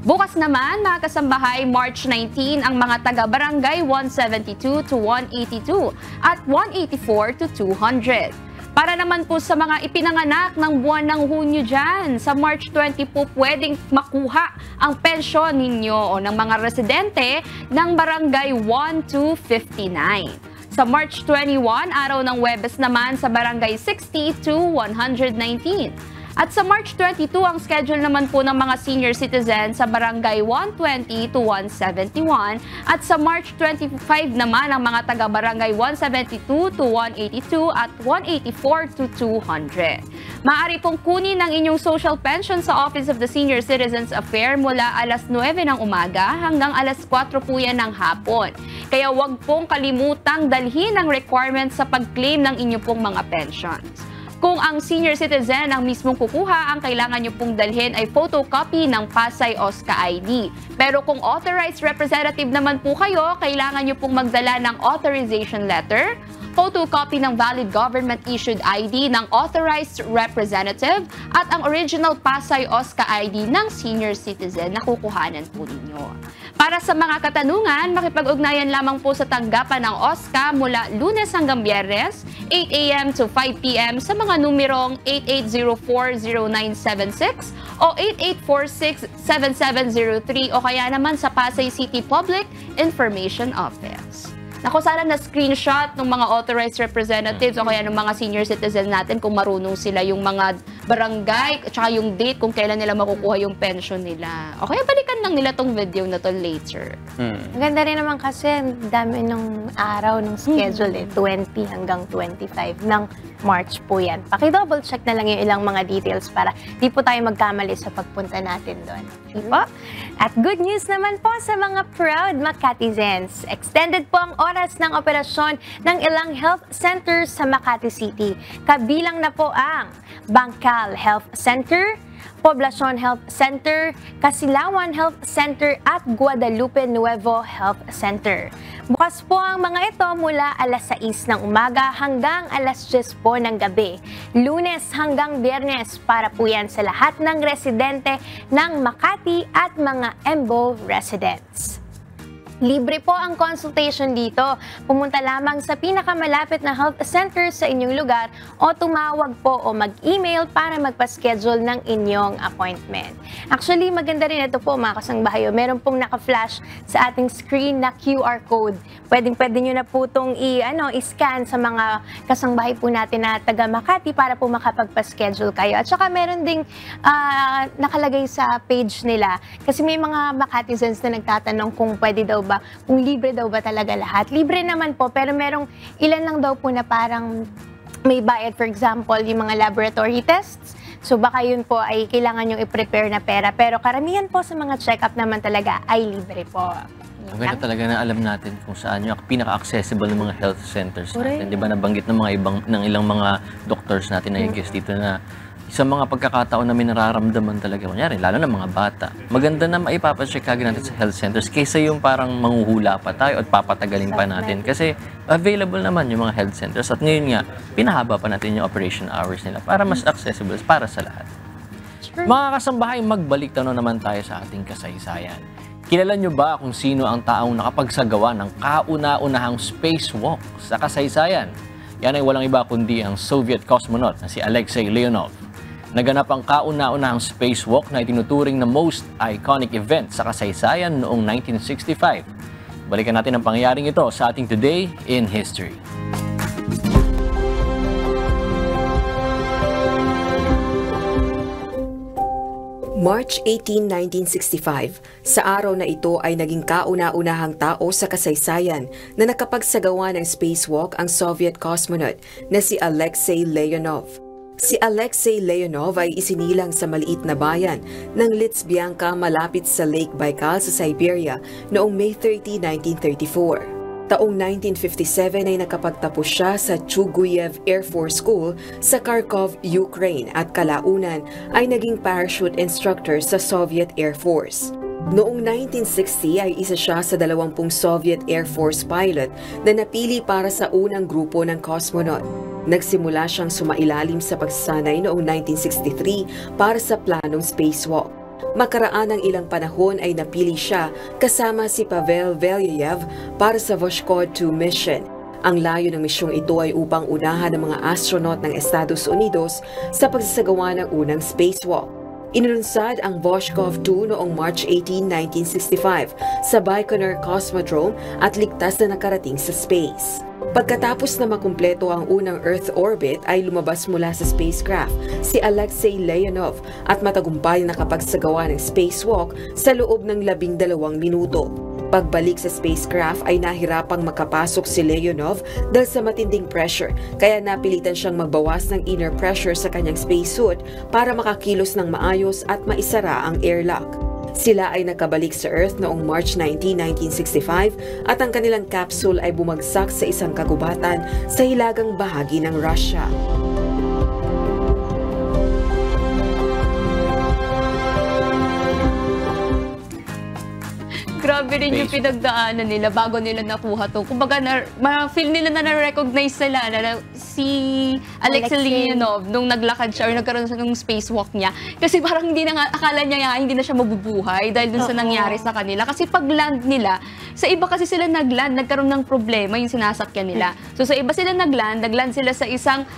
Bukas naman, mga kasambahay, March 19 ang mga taga-barangay 172 to 182 at 184 to 200. Para naman po sa mga ipinanganak ng buwan ng Hunyo dyan, sa March 20 po pwedeng makuha ang pensyon ninyo o ng mga residente ng barangay 1 to 59. Sa March 21, araw ng Huwebes naman sa barangay 60 to 119. At sa March 22, ang schedule naman po ng mga senior citizens sa barangay 120 to 171 at sa March 25 naman ang mga taga-barangay 172 to 182 at 184 to 200. Maaari pong kunin ang inyong social pension sa Office of the Senior Citizens Affairs mula alas 9 ng umaga hanggang alas 4 po yan ng hapon. Kaya huwag pong kalimutang dalhin ang requirements sa pag-claim ng inyong pong mga pensions. Kung ang senior citizen ang mismong kukuha, ang kailangan nyo pong dalhin ay photocopy ng Pasay OSCA ID. Pero kung authorized representative naman po kayo, kailangan nyo pong magdala ng authorization letter, photocopy ng valid government-issued ID ng authorized representative, at ang original Pasay OSCA ID ng senior citizen na kukuhanan po ninyo. Para sa mga katanungan, makipag-ugnayan lamang po sa tanggapan ng OSCA mula Lunes hanggang Biyernes, 8 a.m. to 5 p.m. sa mga numerong 88040976 o 88467703 o kaya naman sa Pasay City Public Information Office. Naku, sana na-screenshot ng mga authorized representatives o kaya ng mga senior citizens natin kung marunong sila yung mga barangay at saka yung date kung kailan nila makukuha yung pension nila. O kaya balikan lang nila tong video na to later. Maganda rin naman kasi dami ng araw ng schedule 20 hanggang 25 ng March po yan. Paki-double check na lang yung ilang mga details para di po tayo magkamali sa pagpunta natin doon. Diba? At good news naman po sa mga proud Makatizens. Extended po ang oras ng operasyon ng ilang health centers sa Makati City. Kabilang na po ang Bangkal Health Center, Poblacion Health Center, Kasilawan Health Center at Guadalupe Nuevo Health Center. Bukas po ang mga ito mula alas 6 ng umaga hanggang alas 10 po ng gabi. Lunes hanggang Biyernes para po yan sa lahat ng residente ng Makati at mga Embo residents. Libre po ang consultation dito. Pumunta lamang sa pinakamalapit na health center sa inyong lugar o tumawag po o mag-email para magpa-schedule ng inyong appointment. Actually, maganda rin ito po mga kasangbahayo. Meron pong naka-flash sa ating screen na QR code. Pwede nyo na po itong i-scan sa mga kasangbahay po natin na taga Makati para po makapagpa-schedule kayo. At saka meron ding nakalagay sa page nila kasi may mga Makatizens na nagtatanong kung pwede daw kung libre daw ba talaga lahat. Libre naman po, pero merong ilan lang daw po na parang may bayad. For example, yung mga laboratory tests. So baka yun po ay kailangan yung i-prepare na pera. Pero karamihan po sa mga check-up naman talaga ay libre po. Maganda talaga na alam natin kung saan yung pinaka-accessible ng mga health centers natin. Di ba nabanggit ng ilang mga doctors natin na guest dito na sa mga pagkakataon na may nararamdaman talaga, kunyari, lalo na mga bata. Maganda na maipapacheck agad natin sa health centers kaysa yung parang manghuhula pa tayo at papatagalin pa natin. Kasi available naman yung mga health centers at ngayon nga, pinahaba pa natin yung operation hours nila para mas accessible para sa lahat. Mga kasambahay, magbalik tanong naman tayo sa ating kasaysayan. Kilala nyo ba kung sino ang taong nakapagsagawa ng kauna-unahang spacewalk sa kasaysayan? Yan ay walang iba kundi ang Soviet cosmonaut na si Alexei Leonov. Naganap ang kauna-unahang spacewalk na itinuturing na most iconic event sa kasaysayan noong 1965. Balikan natin ang pangyayaring ito sa ating Today in History. March 18, 1965, sa araw na ito ay naging kauna-unahang tao sa kasaysayan na nakapagsagawa ng spacewalk ang Soviet cosmonaut na si Alexei Leonov. Si Alexei Leonov ay isinilang sa maliit na bayan ng Litsbianka malapit sa Lake Baikal sa Siberia noong May 30, 1934. Taong 1957 ay nakapagtapos siya sa Chuguyev Air Force School sa Kharkov, Ukraine at kalaunan ay naging parachute instructor sa Soviet Air Force. Noong 1960 ay isa siya sa 20 Soviet Air Force pilot na napili para sa unang grupo ng cosmonaut. Nagsimula siyang sumailalim sa pagsasanay noong 1963 para sa planong spacewalk. Makaraan ng ilang panahon ay napili siya kasama si Pavel Velyayev para sa Voshchod 2 mission. Ang layo ng misyong ito ay upang unahan ng mga astronaut ng Estados Unidos sa pagsasagawa ng unang spacewalk. Inunsad ang Voshchod 2 noong March 18, 1965 sa Baikonur Cosmodrome at ligtas na nakarating sa space. Pagkatapos na makumpleto ang unang Earth orbit ay lumabas mula sa spacecraft si Alexei Leonov at matagumpay na nakapagsagawa ng spacewalk sa loob ng 12 minuto. Pagbalik sa spacecraft ay nahirapang makapasok si Leonov dahil sa matinding pressure kaya napilitan siyang magbawas ng inner pressure sa kanyang spacesuit para makakilos ng maayos at maisara ang airlock. Sila ay nakabalik sa Earth noong March 19, 1965 at ang kanilang capsule ay bumagsak sa isang kagubatan sa hilagang bahagi ng Russia. Grabe rin yung pinagdaanan nila bago nila nakuha to. Kumbaga, feel nila na na-recognize sila na si Alexei Leonov nung naglakad siya or nagkaroon siya ng spacewalk niya. Kasi parang hindi na nga, akala niya hindi na siya mabubuhay dahil dun sa nangyari sa kanila. Kasi pag land nila, sa iba kasi sila nagland, nagkaroon ng problema yung sinasakyan nila. So sa iba sila nagland sila sa isang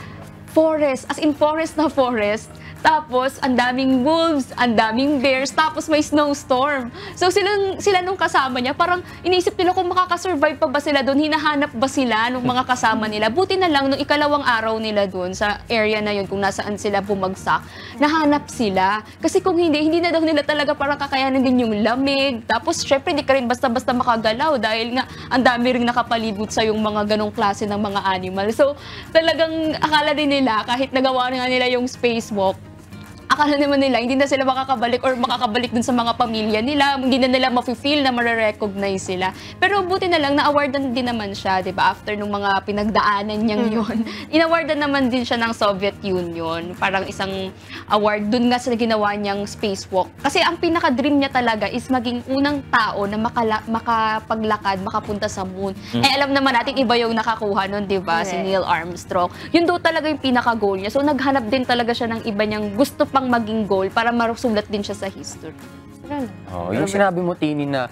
forest, as in forest na forest. Tapos, ang daming wolves, ang daming bears, tapos may snowstorm. So, sila nung kasama niya, parang iniisip nila kung makakasurvive pa ba sila doon, hinahanap ba sila nung mga kasama nila. Buti na lang, nung ikalawang araw nila doon, sa area na yun, kung nasaan sila bumagsak, nahanap sila. Kasi kung hindi na daw nila talaga parang kakayanan din yung lamig. Tapos, syempre, hindi ka rin basta-basta makagalaw dahil nga, ang dami rin nakapalibot sa yung mga ganong klase ng mga animal. So, talagang akala din nila, kahit nagawa na nila yung spacewalk, akala naman nila, hindi na sila makakabalik or makakabalik dun sa mga pamilya nila, hindi na nila mafe-feel na ma-recognize sila. Pero buti na lang, na-awardan din naman siya, di ba? After nung mga pinagdaanan niyang yun, in-awardan naman din siya ng Soviet Union. Parang isang award dun nga sa ginawa niyang spacewalk. Kasi ang pinaka-dream niya talaga is maging unang tao na makapaglakad, makapunta sa moon. Eh alam naman natin, iba yung nakakuha nun, di ba? Si Neil Armstrong. Yun daw talaga yung pinaka-goal niya. So naghanap din talaga siya ng iba niyang gusto pang maging goal para marusulat din siya sa history. Yung sinabi mo, Tini, na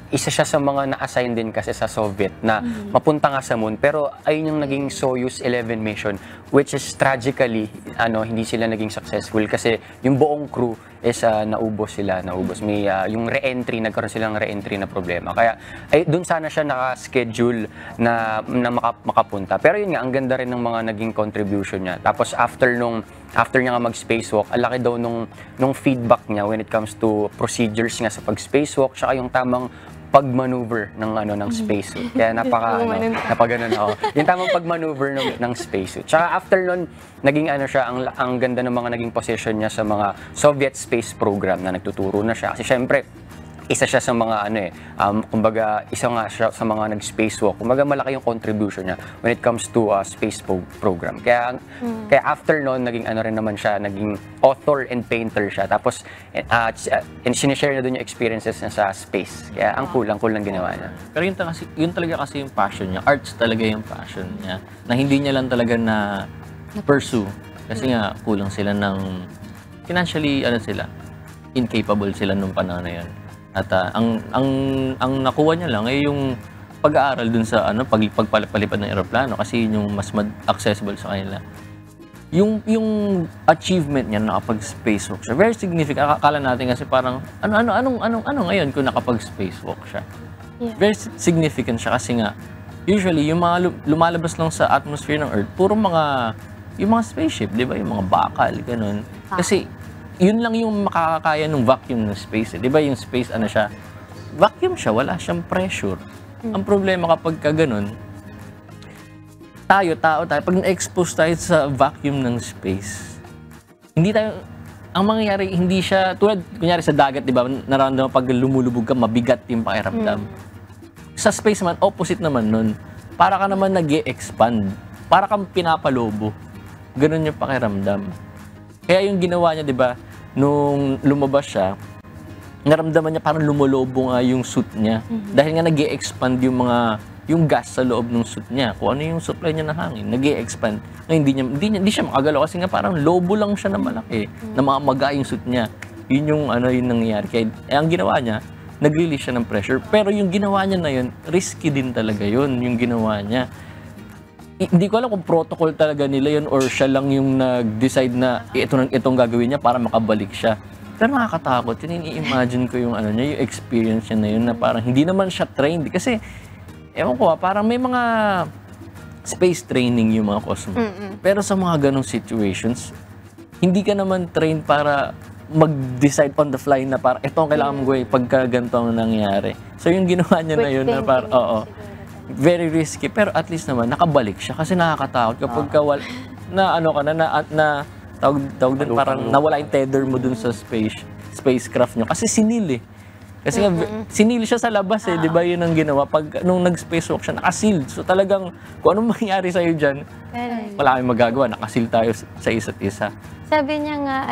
isa siya sa mga na-assign din kasi sa Soviet na mapunta nga sa moon, pero ayun yung naging Soyuz 11 mission, which is tragically hindi sila naging successful kasi yung buong crew is naubos. May yung re-entry, nagkaroon silang re-entry na problema. Kaya doon sana siya naka-schedule na makapunta. Pero yun nga, ang ganda rin ng mga naging contribution niya. Tapos after niya nga mag-spacewalk, ang laki daw nung feedback niya when it comes to procedures nga sa pag-spacewalk, tsaka yung tamang pag-maneuver ng spacesuit. Kaya napaganon ako. Yung tamang pag-maneuver ng spacesuit. Tsaka after nun, naging siya, ang ganda ng mga naging position niya sa mga Soviet space program na nagtuturo na siya. Kasi syempre, isa siya sa mga kumbaga, isa nga siya sa mga nag-spacewalk. Kumbaga, malaki yung contribution niya when it comes to space program. Kaya after noon, naging rin naman siya, naging author and painter siya. Tapos, sinishare na doon yung experiences niya sa space. Kaya ang cool ng ginawa niya. Pero yun talaga kasi yung passion niya. Arts talaga yung passion niya. Na hindi niya lang talaga na pursue. Kasi nga, kulang sila ng financially, incapable sila nung panahon na yun. At ang nakuha niya lang ay yung pag-aaral dun sa pagpalipad ng eroplano kasi yun yung mas accessible sa kanila. Yung achievement niya na nakapag-spacewalk siya, very significant. Akala natin kasi parang ano ngayon kung nakapag-spacewalk siya. Yeah. Very significant siya kasi nga usually yung mga lumalabas lang sa atmosphere ng Earth, puro yung mga spaceship, di ba? Yung mga bakal, ganun. Kasi yun lang yung makakakaya ng vacuum ng space. Di ba yung space, siya? Vacuum siya, wala siyang pressure. Ang problema kapag ganun, tao tayo, pag na-expose tayo sa vacuum ng space, hindi tayo, ang mangyayari, hindi siya, tulad, kunyari sa dagat, di ba, nararamdaman pag lumulubog ka, mabigat yung pakiramdam. Sa space naman, opposite naman nun, para ka naman nag-e-expand, para kang pinapalobo. Ganun yung pakiramdam. Kaya yung ginawa niya, di ba, nung lumabas siya, naramdaman niya parang lumolobo nga yung suit niya. Dahil nga nag-e-expand yung gas sa loob ng suit niya. Kung ano yung supply niya ng hangin, nag-e-expand. Hindi siya makagalaw kasi nga parang lobo lang siya na malaki, na maga yung suit niya. Yun yung nangyayari. Kaya ang ginawa niya, nag-release siya ng pressure. Pero yung ginawa niya na yun, risky din talaga yun, yung ginawa niya. Hindi ko alam kung protocol talaga nila yun or siya lang yung nag-decide na itong gagawin niya para makabalik siya. Pero nakakatakot. Yun, i-imagine ko yung yung experience niya na yun na parang hindi naman siya trained. Kasi ewan ko parang may mga space training yung mga cosmonaut. Pero sa mga ganong situations, hindi ka naman trained para mag-decide on the fly na parang ito ang kailangan mong gawin pagka ganito ang nangyari. So yung ginawa niya na yun na parang, very risky. Pero at least naman, nakabalik siya. Kasi nakakatakot kapag tawag din parang nawala yung tether mo dun sa spacecraft nyo. Kasi sinil Kasi nga, sinili siya sa labas di ba yun ang ginawa? Nung nag-spacewalk siya, nakasealed. So talagang, kung anong mangyari sa'yo dyan, wala kami magagawa. Nakaseal tayo sa isa't isa. Sabi niya nga,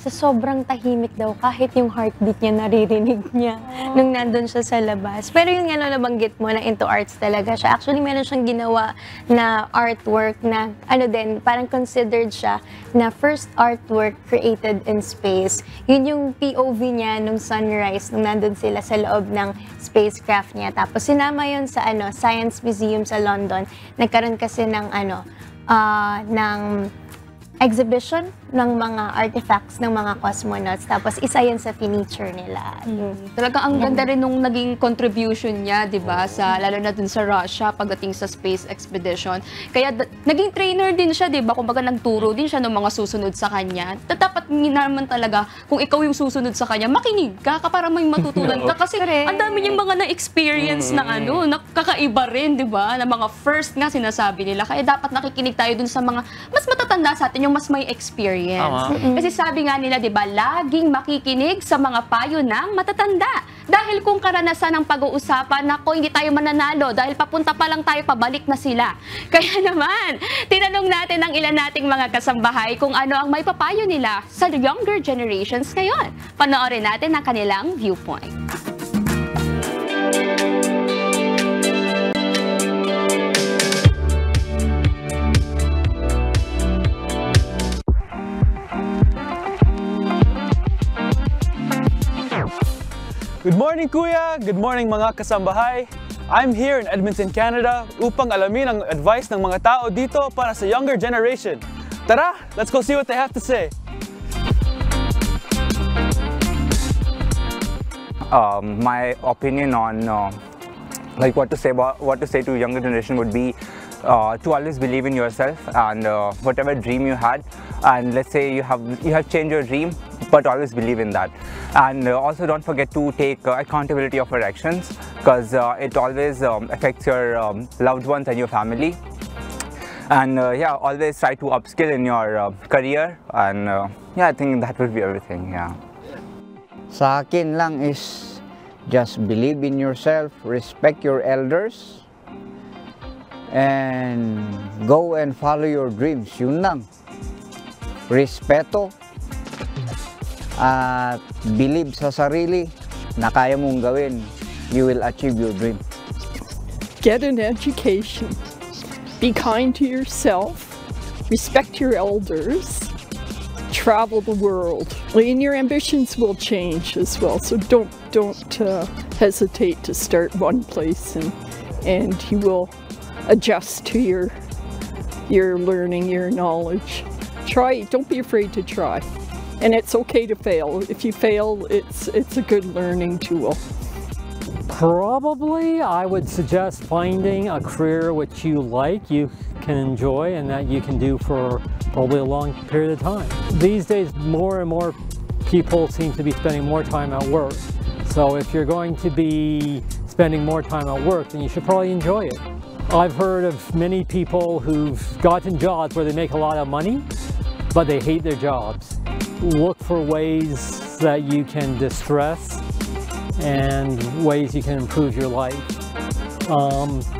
sa sobrang tahimik daw, kahit yung heartbeat niya naririnig niya nung nandun siya sa labas. Pero yung nabanggit mo na into arts talaga siya. Actually, meron siyang ginawa na artwork na parang considered siya na first artwork created in space. Yun yung POV niya nung sunrise nung nandun sila sa loob ng spacecraft niya. Tapos sinama yun sa Science Museum sa London. Nagkaroon kasi ng exhibition ng mga artifacts ng mga cosmonauts. Tapos isa yan sa furniture nila. Talaga ang ganda rin nung naging contribution niya, di ba? Lalo na dun sa Russia pagdating sa space expedition. Kaya naging trainer din siya, di ba? Kumbaga nagturo din siya ng mga susunod sa kanya. Dapat naman talaga, kung ikaw yung susunod sa kanya, makinig ka para may matutunan ka. Kasi ang dami niyang mga na-experience na nakakaiba rin, di ba? Na mga first nga sinasabi nila. Kaya dapat nakikinig tayo dun sa mga mas matatanda sa atin, yung mas may experience. Kasi sabi nga nila, di ba, laging makikinig sa mga payo ng matatanda. Dahil kung karanasan ng pag-uusapan, nako, hindi tayo mananalo dahil papunta pa lang tayo, pabalik na sila. Kaya naman, tinanong natin ang ilan nating mga kasambahay kung ano ang may papayo nila sa younger generations ngayon. Panoorin natin ang kanilang viewpoint. Good morning, Kuya! Good morning, mga kasambahay! I'm here in Edmonton, Canada upang alamin ang advice ng mga tao dito para sa younger generation. Tara, let's go see what they have to say! My opinion on what to say to younger generation would be to always believe in yourself and whatever dream you had, and let's say you have changed your dream, but always believe in that. And also don't forget to take accountability of your actions, because it always affects your loved ones and your family. And always try to upskill in your career, and I think that would be everything. Sa akin lang is just believe in yourself, respect your elders, and go and follow your dreams. Yun lang. Respeto at believe sa sarili na kaya mong gawin. You will achieve your dream. Get an education. Be kind to yourself. Respect your elders. Travel the world. And your ambitions will change as well. So don't hesitate to start one place, and you will adjust to your learning, your knowledge. Try. Don't be afraid to try. And it's okay to fail. If you fail, it's a good learning tool. Probably, I would suggest finding a career which you like, you can enjoy, and that you can do for probably a long period of time. These days, more and more people seem to be spending more time at work. So if you're going to be spending more time at work, then you should probably enjoy it. I've heard of many people who've gotten jobs where they make a lot of money, but they hate their jobs. Look for ways that you can distress and ways you can improve your life.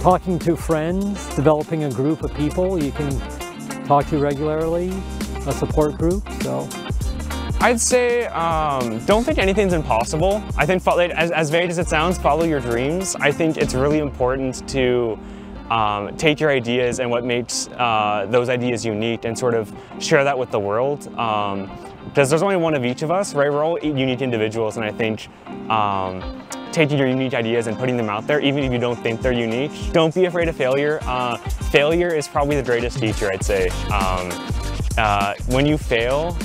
Talking to friends, developing a group of people you can talk to regularly, a support group. So I'd say don't think anything's impossible. I think, as vague as it sounds, follow your dreams. I think it's really important to take your ideas and what makes those ideas unique and sort of share that with the world. Because there's only one of each of us, right? We're all unique individuals, and I think taking your unique ideas and putting them out there, even if you don't think they're unique. Don't be afraid of failure. Failure is probably the greatest teacher, I'd say. When you fail,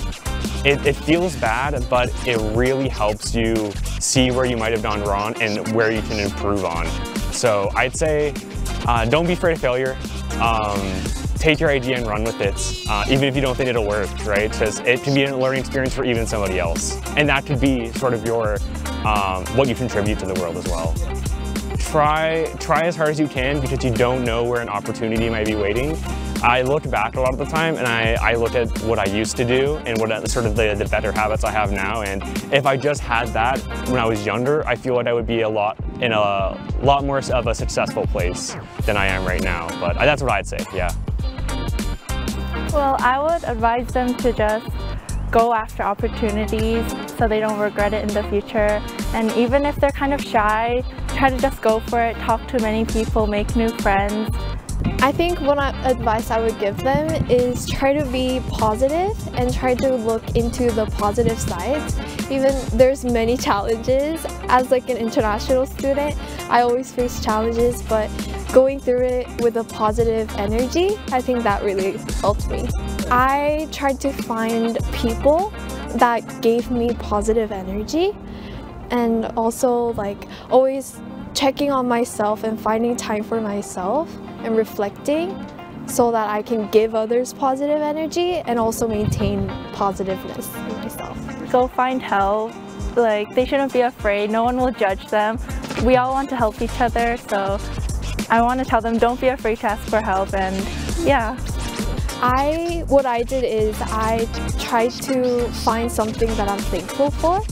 it feels bad, but it really helps you see where you might have gone wrong and where you can improve on. So I'd say don't be afraid of failure. Take your idea and run with it, even if you don't think it'll work, right? Because it can be a learning experience for even somebody else. And that could be sort of your, what you contribute to the world as well. Try as hard as you can because you don't know where an opportunity might be waiting. I look back a lot of the time and I look at what I used to do and what sort of the better habits I have now. And if I just had that when I was younger, I feel like I would be in a lot more of a successful place than I am right now. But that's what I'd say, yeah. Well, I would advise them to just go after opportunities so they don't regret it in the future. And even if they're kind of shy, try to just go for it, talk to many people, make new friends. I think one advice I would give them is try to be positive and try to look into the positive sides. Even there's many challenges. As like an international student, I always face challenges, but going through it with a positive energy, I think that really helped me. I tried to find people that gave me positive energy, and also like always checking on myself and finding time for myself and reflecting so that I can give others positive energy and also maintain positiveness in myself. Go find help. Like, they shouldn't be afraid. No one will judge them. We all want to help each other, so I want to tell them don't be afraid to ask for help. And yeah. What I did is I tried to find something that I'm thankful for,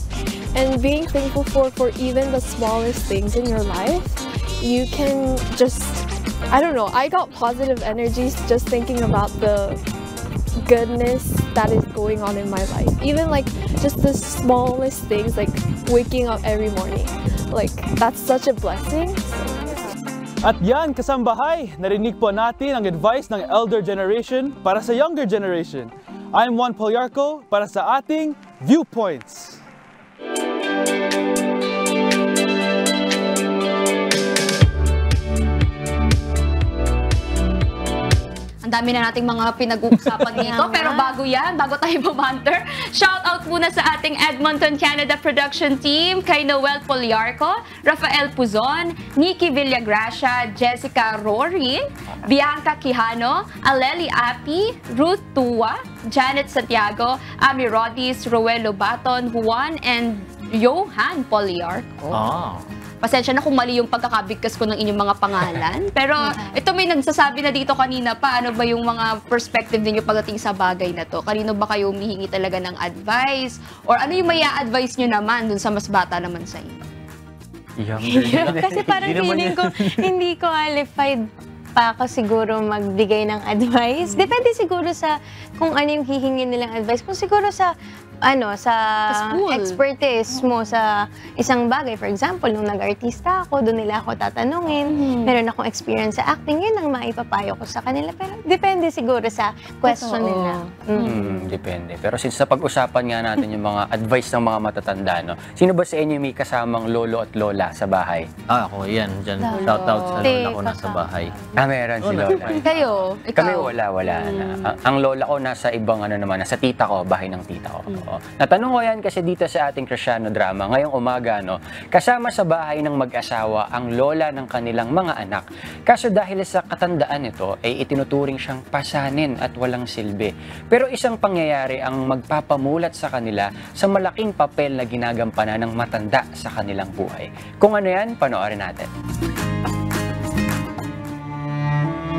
and being thankful for even the smallest things in your life, you can just, I don't know, I got positive energies just thinking about the goodness that is going on in my life. Even like just the smallest things, like waking up every morning, like that's such a blessing. At yan, kasambahay, narinig po natin ang advice ng elder generation para sa younger generation. I'm Juan Poliarco para sa ating Viewpoints. Ang dami na nating mga pinag-uusapan dito. Pero bago tayo bumanter, shout out muna sa ating Edmonton, Canada production team, kay Noel Poliarco, Rafael Puzon, Nikki Villagracia, Jessica Rory, Bianca Quijano, Aleli Api, Ruth Tua, Janet Santiago, Ami Rodis, Roel Lobaton, Juan, and Johan Poliarco. Pasensya na kung mali yung pagkakabigkas ko ng inyong mga pangalan. Pero ito, may nagsasabi na dito kanina pa, ano ba yung mga perspective ninyo pagdating sa bagay na to? Kanino ba kayo humihingi talaga ng advice? Or ano yung maya-advise nyo naman dun sa mas bata naman sa inyo? Kasi parang feeling ko, hindi qualified pa ako siguro magbigay ng advice. Depende siguro sa kung ano yung hihingi nilang advice. Kung siguro sa expertise mo sa isang bagay. For example, nung nag-artista ako, doon nila ako tatanungin. Meron akong experience sa acting, yun ang maipapayo ko sa kanila. Pero depende siguro sa question nila. Depende. Pero since sa pag-usapan nga natin yung mga advice ng mga matatanda, no? Sino ba sa inyo may kasamang lolo at lola sa bahay? Ako, yan. Dyan. Shout out sa lola ko nasa bahay. Meron si lola. Kayo? Ikaw? Kami wala na. Ang lola ko nasa ibang nasa tita ko, bahay ng tita ko. Natanong ko yan kasi dito sa ating Kristiyano drama, ngayong umaga, kasama sa bahay ng mag-asawa ang lola ng kanilang mga anak. Kaso dahil sa katandaan nito, ay itinuturing siyang pasanin at walang silbi. Pero isang pangyayari ang magpapamulat sa kanila sa malaking papel na ginagampanan ng matanda sa kanilang buhay. Kung ano yan, panoorin natin.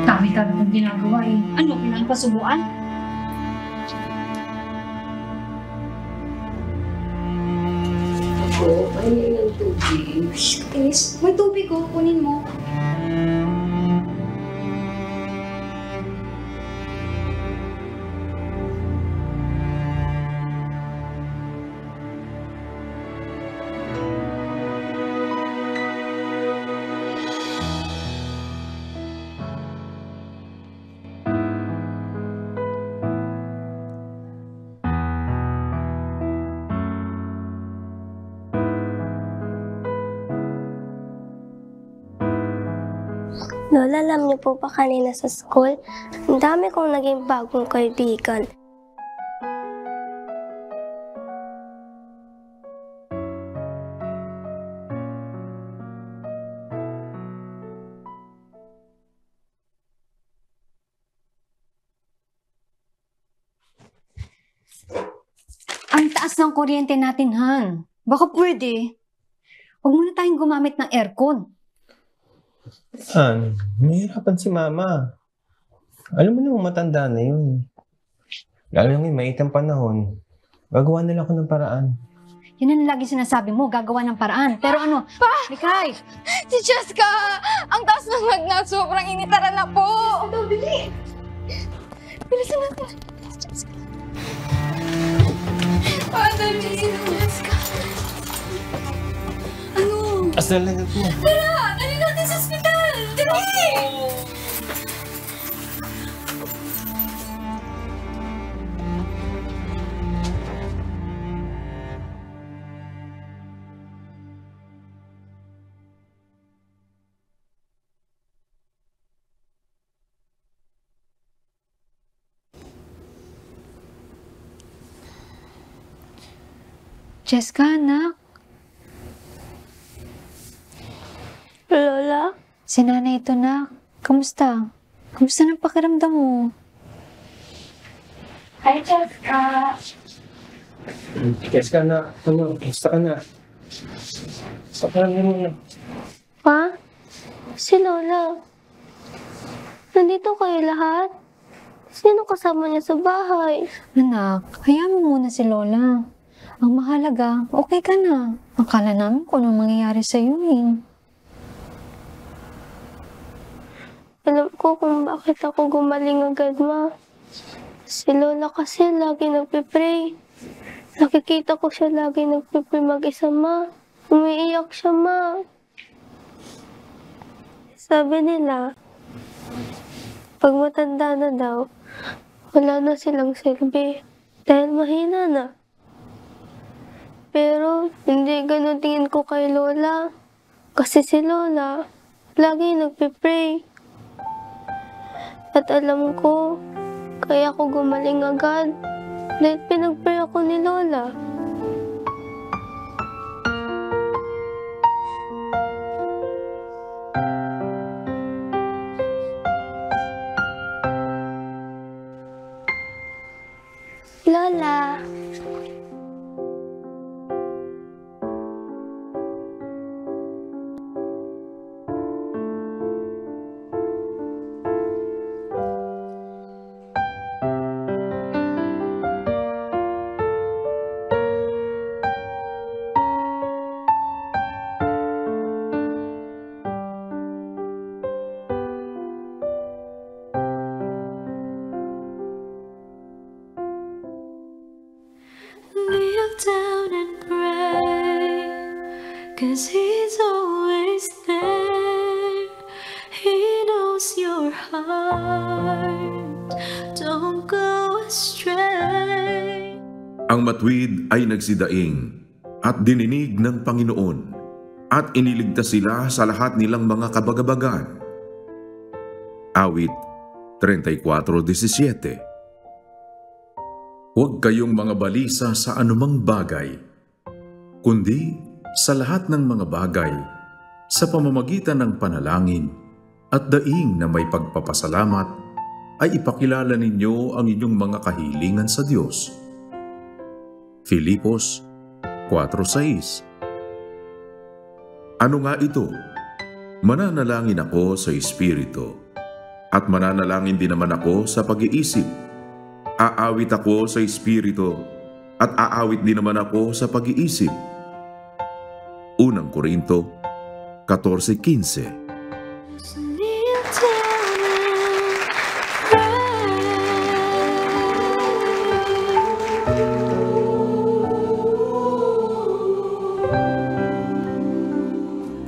Dami-dami kong ginagawa eh. Ano, pinagpasubuan? Ako, ay ng tubig. Is, may tubig ko, kunin mo. Lola, alam niyo po ba kanina sa school, ang dami kong naging bagong kaibigan. Ang taas ng kuryente natin, Han. Baka pwede. Huwag muna tayong gumamit ng aircon. Mahirapan si Mama. Alam mo namang matanda na yun. Lalo yung maitang panahon, gagawa nila ako ng paraan. Yun ang lagi sinasabi mo, gagawa ng paraan. Pero ano? Pa! Mikay! Si Cheska! Ang taas ng lagnat, sobrang init. Tara na po! Ito, bili! Bilisan natin. Si Cheska. Dali! Cheska. Ano? Asal na po. Tara! Dali natin sa ospital! Dali! Cheska, anak. Lola? Si nanay ito, nak. Kamusta? Kamusta ng pakiramdam mo? Hi, Cheska. Cheska na. Ano? Kamusta ka na? Pakiramdam mo na. Pa? Si Lola. Nandito kayo lahat? Sino kasama niya sa bahay? Anak, hayaan mo muna si Lola. Ang mahalaga, okay ka na. Akala namin kung anong mangyayari sa'yo eh. Alam ko kung bakit ako gumaling agad, Ma. Si Lola kasi lagi nagpipray. Nakikita ko siya lagi nagpipray mag-isa, Ma. Umiiyak siya, Ma. Sabi nila, pag matanda na daw, wala na silang silbi dahil mahina na. Pero hindi ganun tingin ko kay Lola. Kasi si Lola, lagi nagpipray. At alam ko, kaya ako gumaling agad. Dahil pinagpray ako ni Lola. Lola. Kneel down and pray, 'cause He's always there. He knows your heart, don't go astray. Ang matuwid ay nagsidaing at dininig ng Panginoon at iniligtas sila sa lahat nilang mga kabagabagan. Awit 34:17. Huwag kayong mga balisa sa anumang bagay, kundi sa lahat ng mga bagay, sa pamamagitan ng panalangin at daing na may pagpapasalamat, ay ipakilala ninyo ang inyong mga kahilingan sa Diyos. Filipos 4:6. Ano nga ito? Mananalangin ako sa Espiritu. At mananalangin din naman ako sa pag-iisip. Aawit ako sa espiritu at aawit din naman ako sa pag-iisip. Unang Korinto 14:15.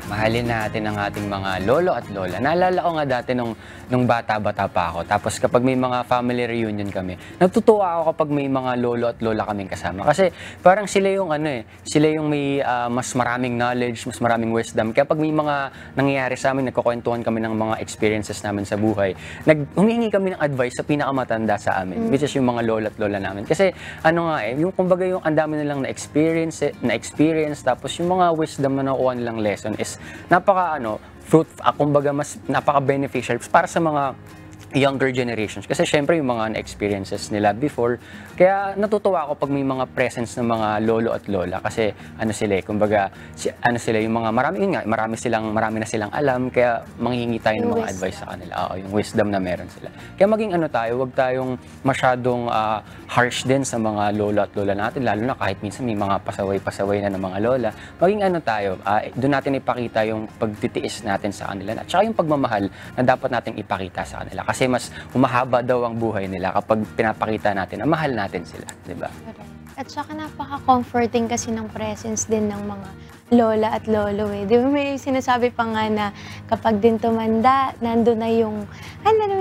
Mahalin natin ang ating mga lolo at lola. Naalala ko nga dati nung bata-bata pa ako. Tapos kapag may mga family reunion kami, natutuwa ako kapag may mga lolo at lola kaming kasama. Kasi parang sila yung sila yung may mas maraming knowledge, mas maraming wisdom. Kaya pag may mga nangyayari sa amin, nagkukwentuhan kami ng mga experiences namin sa buhay, humihingi kami ng advice sa pinakamatanda sa amin, which is yung mga lolo at lola namin. Kasi yung kumbaga yung ang dami nilang na-experience, tapos yung mga wisdom na nakuha nilang lesson is kumbaga mas napaka-beneficial para sa mga younger generations. Kasi syempre yung mga experiences nila before. Kaya natutuwa ako pag may mga presence ng mga lolo at lola. Kasi kumbaga, yung mga marami na silang alam. Kaya manghihingi tayo ng mga advice sa kanila. Yung wisdom na meron sila. Kaya maging wag tayong masyadong harsh din sa mga lolo at lola natin. Lalo na kahit minsan may mga pasaway-pasaway na ng mga lola. Maging doon natin ipakita yung pagtitiis natin sa kanila. At saka yung pagmamahal na dapat natin ipakita sa kanila. Kasi mas humahaba daw ang buhay nila kapag pinapakita natin na mahal natin sila, di ba? At saka napaka-comforting kasi ng presence din ng mga lola at lolo eh. Di ba may sinasabi pa nga na kapag din tumanda, nandun na yung,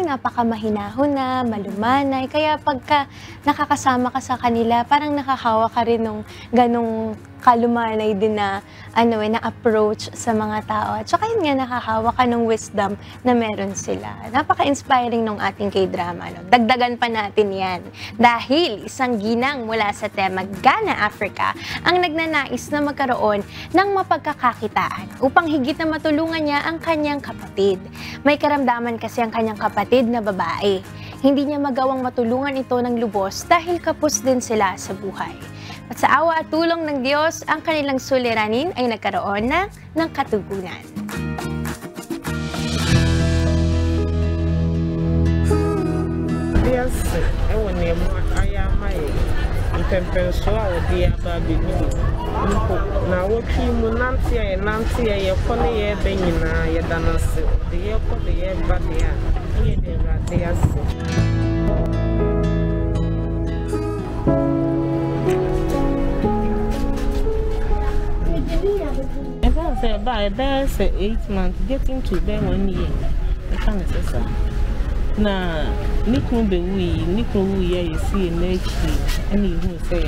napakamahinahon na, malumanay. Kaya pagka nakakasama ka sa kanila, parang nakakawa ka rin ng ganong kalumanay din na approach sa mga tao. At saka yun nga, nakakawa ka ng wisdom na meron sila. Napaka-inspiring ng ating K-drama. Dagdagan pa natin yan. Dahil isang ginang mula sa tema Ghana, Africa, ang nagnanais na magkaroon ng mapagkakakitaan upang higit na matulungan niya ang kanyang kapatid. May karamdaman kasi ang kanyang kapatid na babae. Hindi niya magawang matulungan ito ng lubos dahil kapos din sila sa buhay. At sa awa at tulong ng Diyos, ang kanilang suliranin ay nagkaroon ng katugunan. About 8 months, getting to be 1 year. I can't say na Niku be we ya see next any who say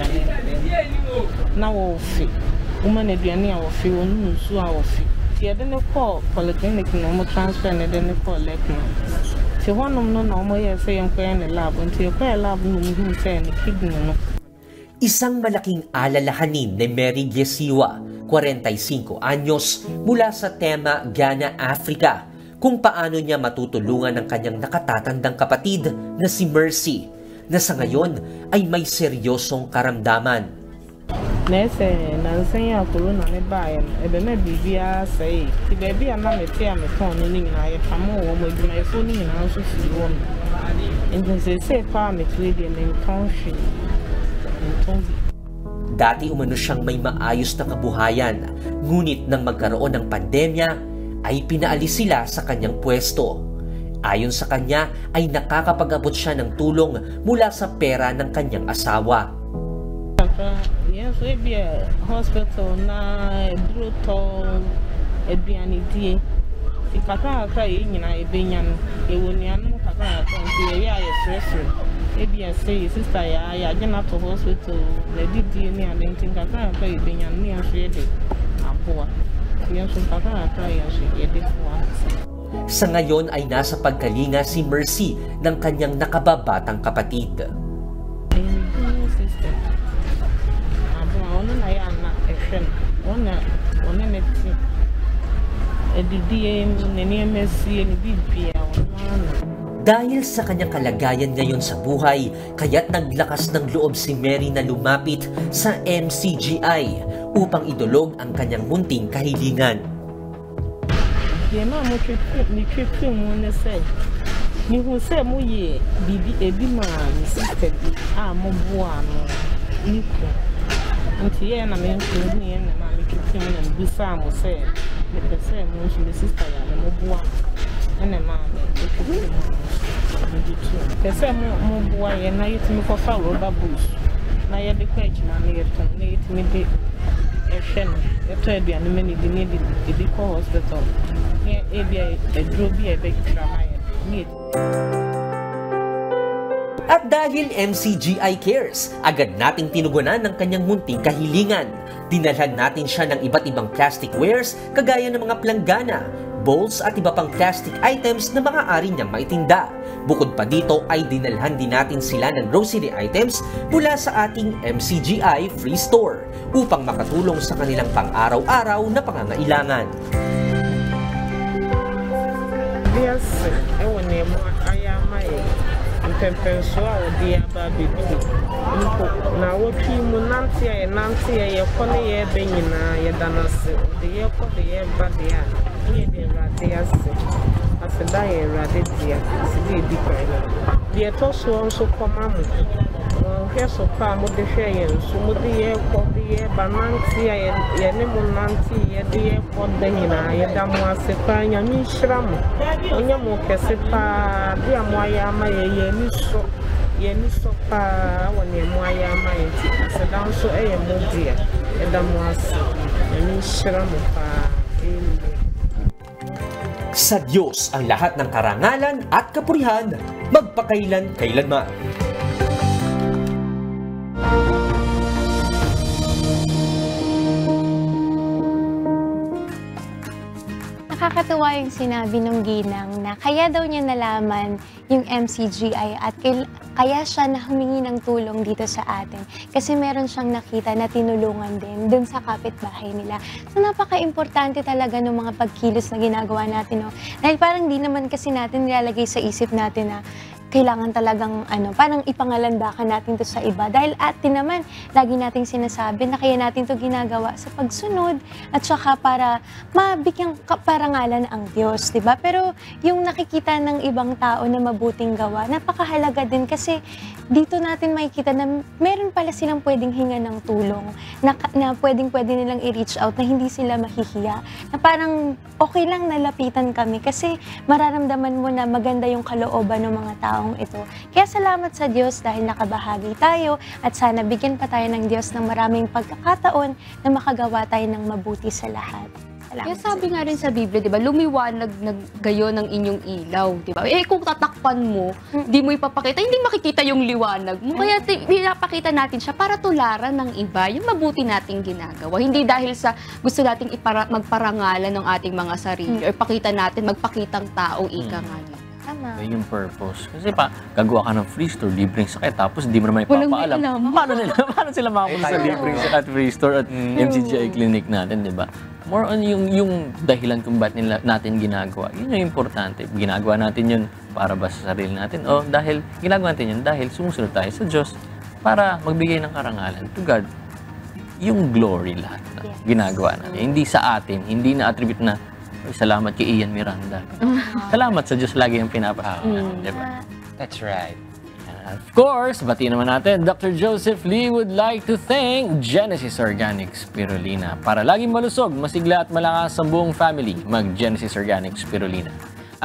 na wo fi woman aduane a wo fi wonu nsu a wo fi ti e de ne call polyclinic no mo transfer ne de ne call lekno ti honom no na mo ye say en ko ne lab unti ko lab no mo say ne kidney no. Isang malaking alalahanin ni Mary Gesiwa, 45 anyos, mula sa tema Ghana, Africa, kung paano niya matutulungan ang kanyang nakatatandang kapatid na si Mercy, na sa ngayon ay may seryosong karamdaman. Nese, nansen ya corona ne bayan, ebe me bibia say, ti baby na me tia me ton ni na ye famo wo mo eduma e so ni na so fi wo. Entonces se pa me tweede me country. Dati umano siyang may maayos na kabuhayan, ngunit nang magkaroon ng pandemya, ay pinaalis sila sa kanyang pwesto. Ayon sa kanya, ay nakakapag-abot siya ng tulong mula sa pera ng kanyang asawa. Yes, maybe a hospital na druto eduane die. Ikaka nyina ebenyan ewonian kaka nti ya fresh. Ebi say sister ya gena to hospital na didi ni adentin kaka ebenyan ni afrede apoa. Yes, kaka ya shigede kwa. Sa ngayon ay nasa pagkalinga si Mercy ng kanyang nakababatang kapatid. Dahil sa kanyang kalagayan ngayon sa buhay, kaya't naglakas ng loob si Mary na lumapit sa MCGI upang idulog ang kanyang munting kahilingan. Mihu say mo ye bibi ebi ma mi sister bi a mo boa no niku. Nti ye na me nku ni ye na ma me twetwe me na bisa mo say me pese mo nso me sister ya na mo boa. Ene ma me twetwe me ditu. Pese mo boa ye na yetimi ko fa rubber bush. Na ye de kwa ejima na ye ton na yetimi de ehwe no. Eto aduane me ni di ne di ko hospital. Ye ebia edro bi e be kra At dahil MCGI cares, agad nating tinugunan ng kanyang munting kahilingan. Dinalhan natin siya ng iba't ibang plastic wares kagaya ng mga planggana, bowls at iba pang plastic items na maaari niyang maitinda. Bukod pa dito ay dinalhan din natin sila ng grocery items mula sa ating MCGI Free Store upang makatulong sa kanilang pang-araw-araw na pangangailangan. Yes, ewo ne mo ayama e mpempenso a odi aba bebi nko na wotwi mu nanti ye kone ye benyina ye danase odi ye ko de ye ba de a ye de rade ase da ye rade dia se de di kwaila de to so nso koma mu heso pa mo de hwe ye nso mo de ye ko de ye bananti ye ne mo nanti ye de ye ko benyina ye da mo ase pa nyami hira mo onya mo kese pa de amoya ama ye ni so pa woni amoya ama ye ti ase da nso ye mo dia ye da mo ase nyami hira mo pa Sa Diyos ang lahat ng karangalan at kapurihan, magpakailan-kailanman. Nakakatuwa yung sinabi ng ginang na kaya daw niya nalaman yung MCGI at kaya siya na humingi ng tulong dito sa atin kasi meron siyang nakita na tinulungan din dun sa kapitbahay nila. So napaka-importante talaga ng mga pagkilos na ginagawa natin. No? Dahil parang di naman kasi natin nilalagay sa isip natin na kailangan talagang parang ipangalandakan natin to sa iba. Dahil atin naman, lagi nating sinasabi na kaya natin to ginagawa sa pagsunod at saka para mabigyang parangalan ang Diyos, diba? Pero yung nakikita ng ibang tao na mabuting gawa, napakahalaga din kasi dito natin makikita na meron pala silang pwedeng hinga ng tulong, na pwede nilang i-reach out, na hindi sila mahihiya, na parang okay lang nalapitan kami kasi mararamdaman mo na maganda yung kalooban ng mga tao ito. Kaya salamat sa Diyos dahil nakabahagi tayo at sana bigyan pa tayo ng Diyos ng maraming pagkakataon na makagawa tayo ng mabuti sa lahat. Salamat. Kaya sabi nga rin sa Biblia, di ba, lumiwanag na gayon ng inyong ilaw, di ba? Eh kung tatakpan mo, di mo ipapakita, hindi makikita yung liwanag mo. Kaya pinapakita natin siya para tularan ng iba, yung mabuti nating ginagawa. Hindi dahil sa gusto nating magparangalan ng ating mga sarili or pakita natin, magpakitang tao, ika nga niya. Yun yung purpose. Kasi gagawa ka ng free store, libreng sakit, tapos di mo naman ipapaalam. Paano sila makapunta sa libreng sakit at free store at MCGI clinic natin, di ba? More on yung dahilan kung ba't natin ginagawa. Yun yung importante. Ginagawa natin yun para ba sa sarili natin? O dahil ginagawa natin yun dahil sumusunod tayo sa Diyos para magbigay ng karangalan to God. Yung glory lahat na ginagawa natin. Hindi sa atin, hindi na-attribute na salamat kay Ian Miranda. Salamat sa Diyos lagi yung pinapahawaan. Diba? That's right. Of course, batiin naman natin, Dr. Joseph Lee would like to thank Genesis Organic Spirulina. Para laging malusog, masigla at malakas ang buong family, mag-Genesis Organic Spirulina.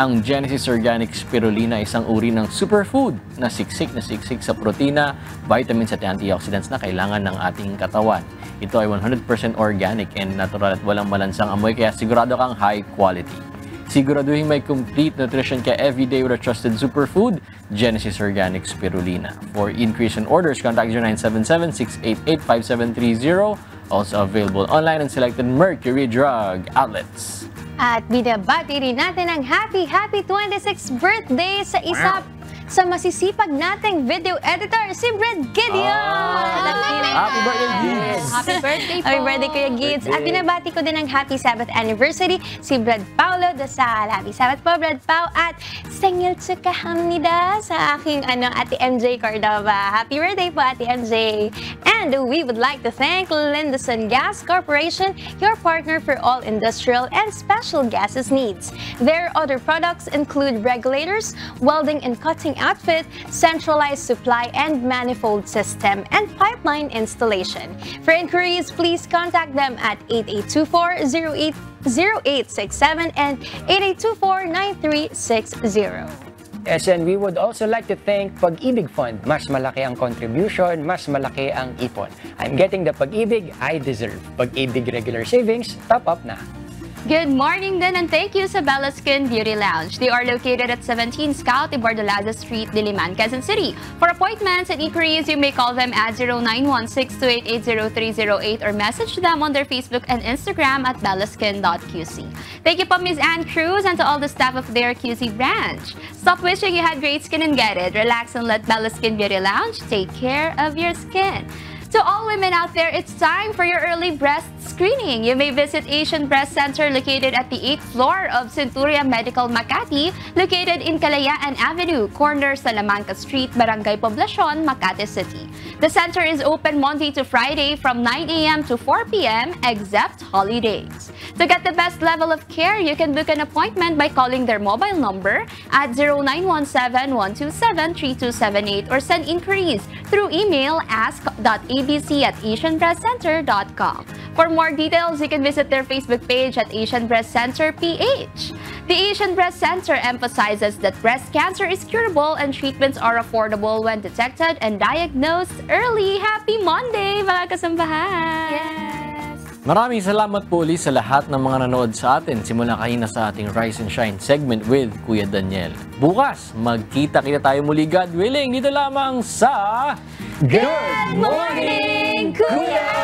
Ang Genesis Organic Spirulina ay isang uri ng superfood na siksik sa protina, vitamins at antioxidants na kailangan ng ating katawan. Ito ay 100% organic and natural at walang malansang amoy kaya sigurado kang high quality. Siguraduhin may complete nutrition ka everyday with a trusted superfood, Genesis Organic Spirulina. For increase in orders, contact 0977-688-5730. Also available online and selected Mercury Drug outlets. At binabati rin natin ang happy 26th birthday sa isa sa masisipag nating video editor, si Brad Gideon! Happy birthday, Gids! Happy birthday po! Happy birthday, Kuya Gids! At binabati ko din ang happy 7th anniversary si Brad Paulo Dasal. Happy 7th po, Brad Pau! At sengil tsukahamnida sa aking Ate MJ Cordova. Happy birthday po, Ate MJ! And we would like to thank Lindeson Gas Corporation, your partner for all industrial and special gases needs. Their other products include regulators, welding and cutting outfit, centralized supply and manifold system, and pipeline installation. For inquiries, please contact them at 8824-0867 and 8824-9360. Yes, and we would also like to thank Pag-ibig Fund. Mas malaki ang contribution, mas malaki ang ipon. I'm getting the Pag-ibig I deserve. Pag-ibig regular savings, top up na. Good morning din and thank you sa Bella Skin Beauty Lounge. They are located at 17 Scout Ibardolaza Street, Diliman, Quezon City. For appointments and inquiries, you may call them at 0916-288-0308 or message them on their Facebook and Instagram at bellaskin.qc. Thank you po, Ms. Ann Cruz, and to all the staff of their QC branch. Stop wishing you had great skin and get it. Relax and let Bella Skin Beauty Lounge take care of your skin. To all women out there, it's time for your early breast screening. You may visit Asian Breast Center located at the 8th floor of Centuria Medical Makati, located in Kalayaan Avenue, corner Salamanca Street, Barangay Poblacion, Makati City. The center is open Monday to Friday from 9 a.m. to 4 p.m. except holidays. To get the best level of care, you can book an appointment by calling their mobile number at 0917-127-3278 or send inquiries through email ask.abc@asianbreastcenter.com. For more details, you can visit their Facebook page at Asian Breast Center PH. The Asian Breast Center emphasizes that breast cancer is curable and treatments are affordable when detected and diagnosed early. Happy Monday, mga kasambahay! Yes! Maraming salamat po ulit sa lahat ng mga nanood sa atin simula kanina sa ating Rise and Shine segment with Kuya Daniel. Bukas, magkita-kita tayo muli, God willing, dito lamang sa Good Morning, Kuya!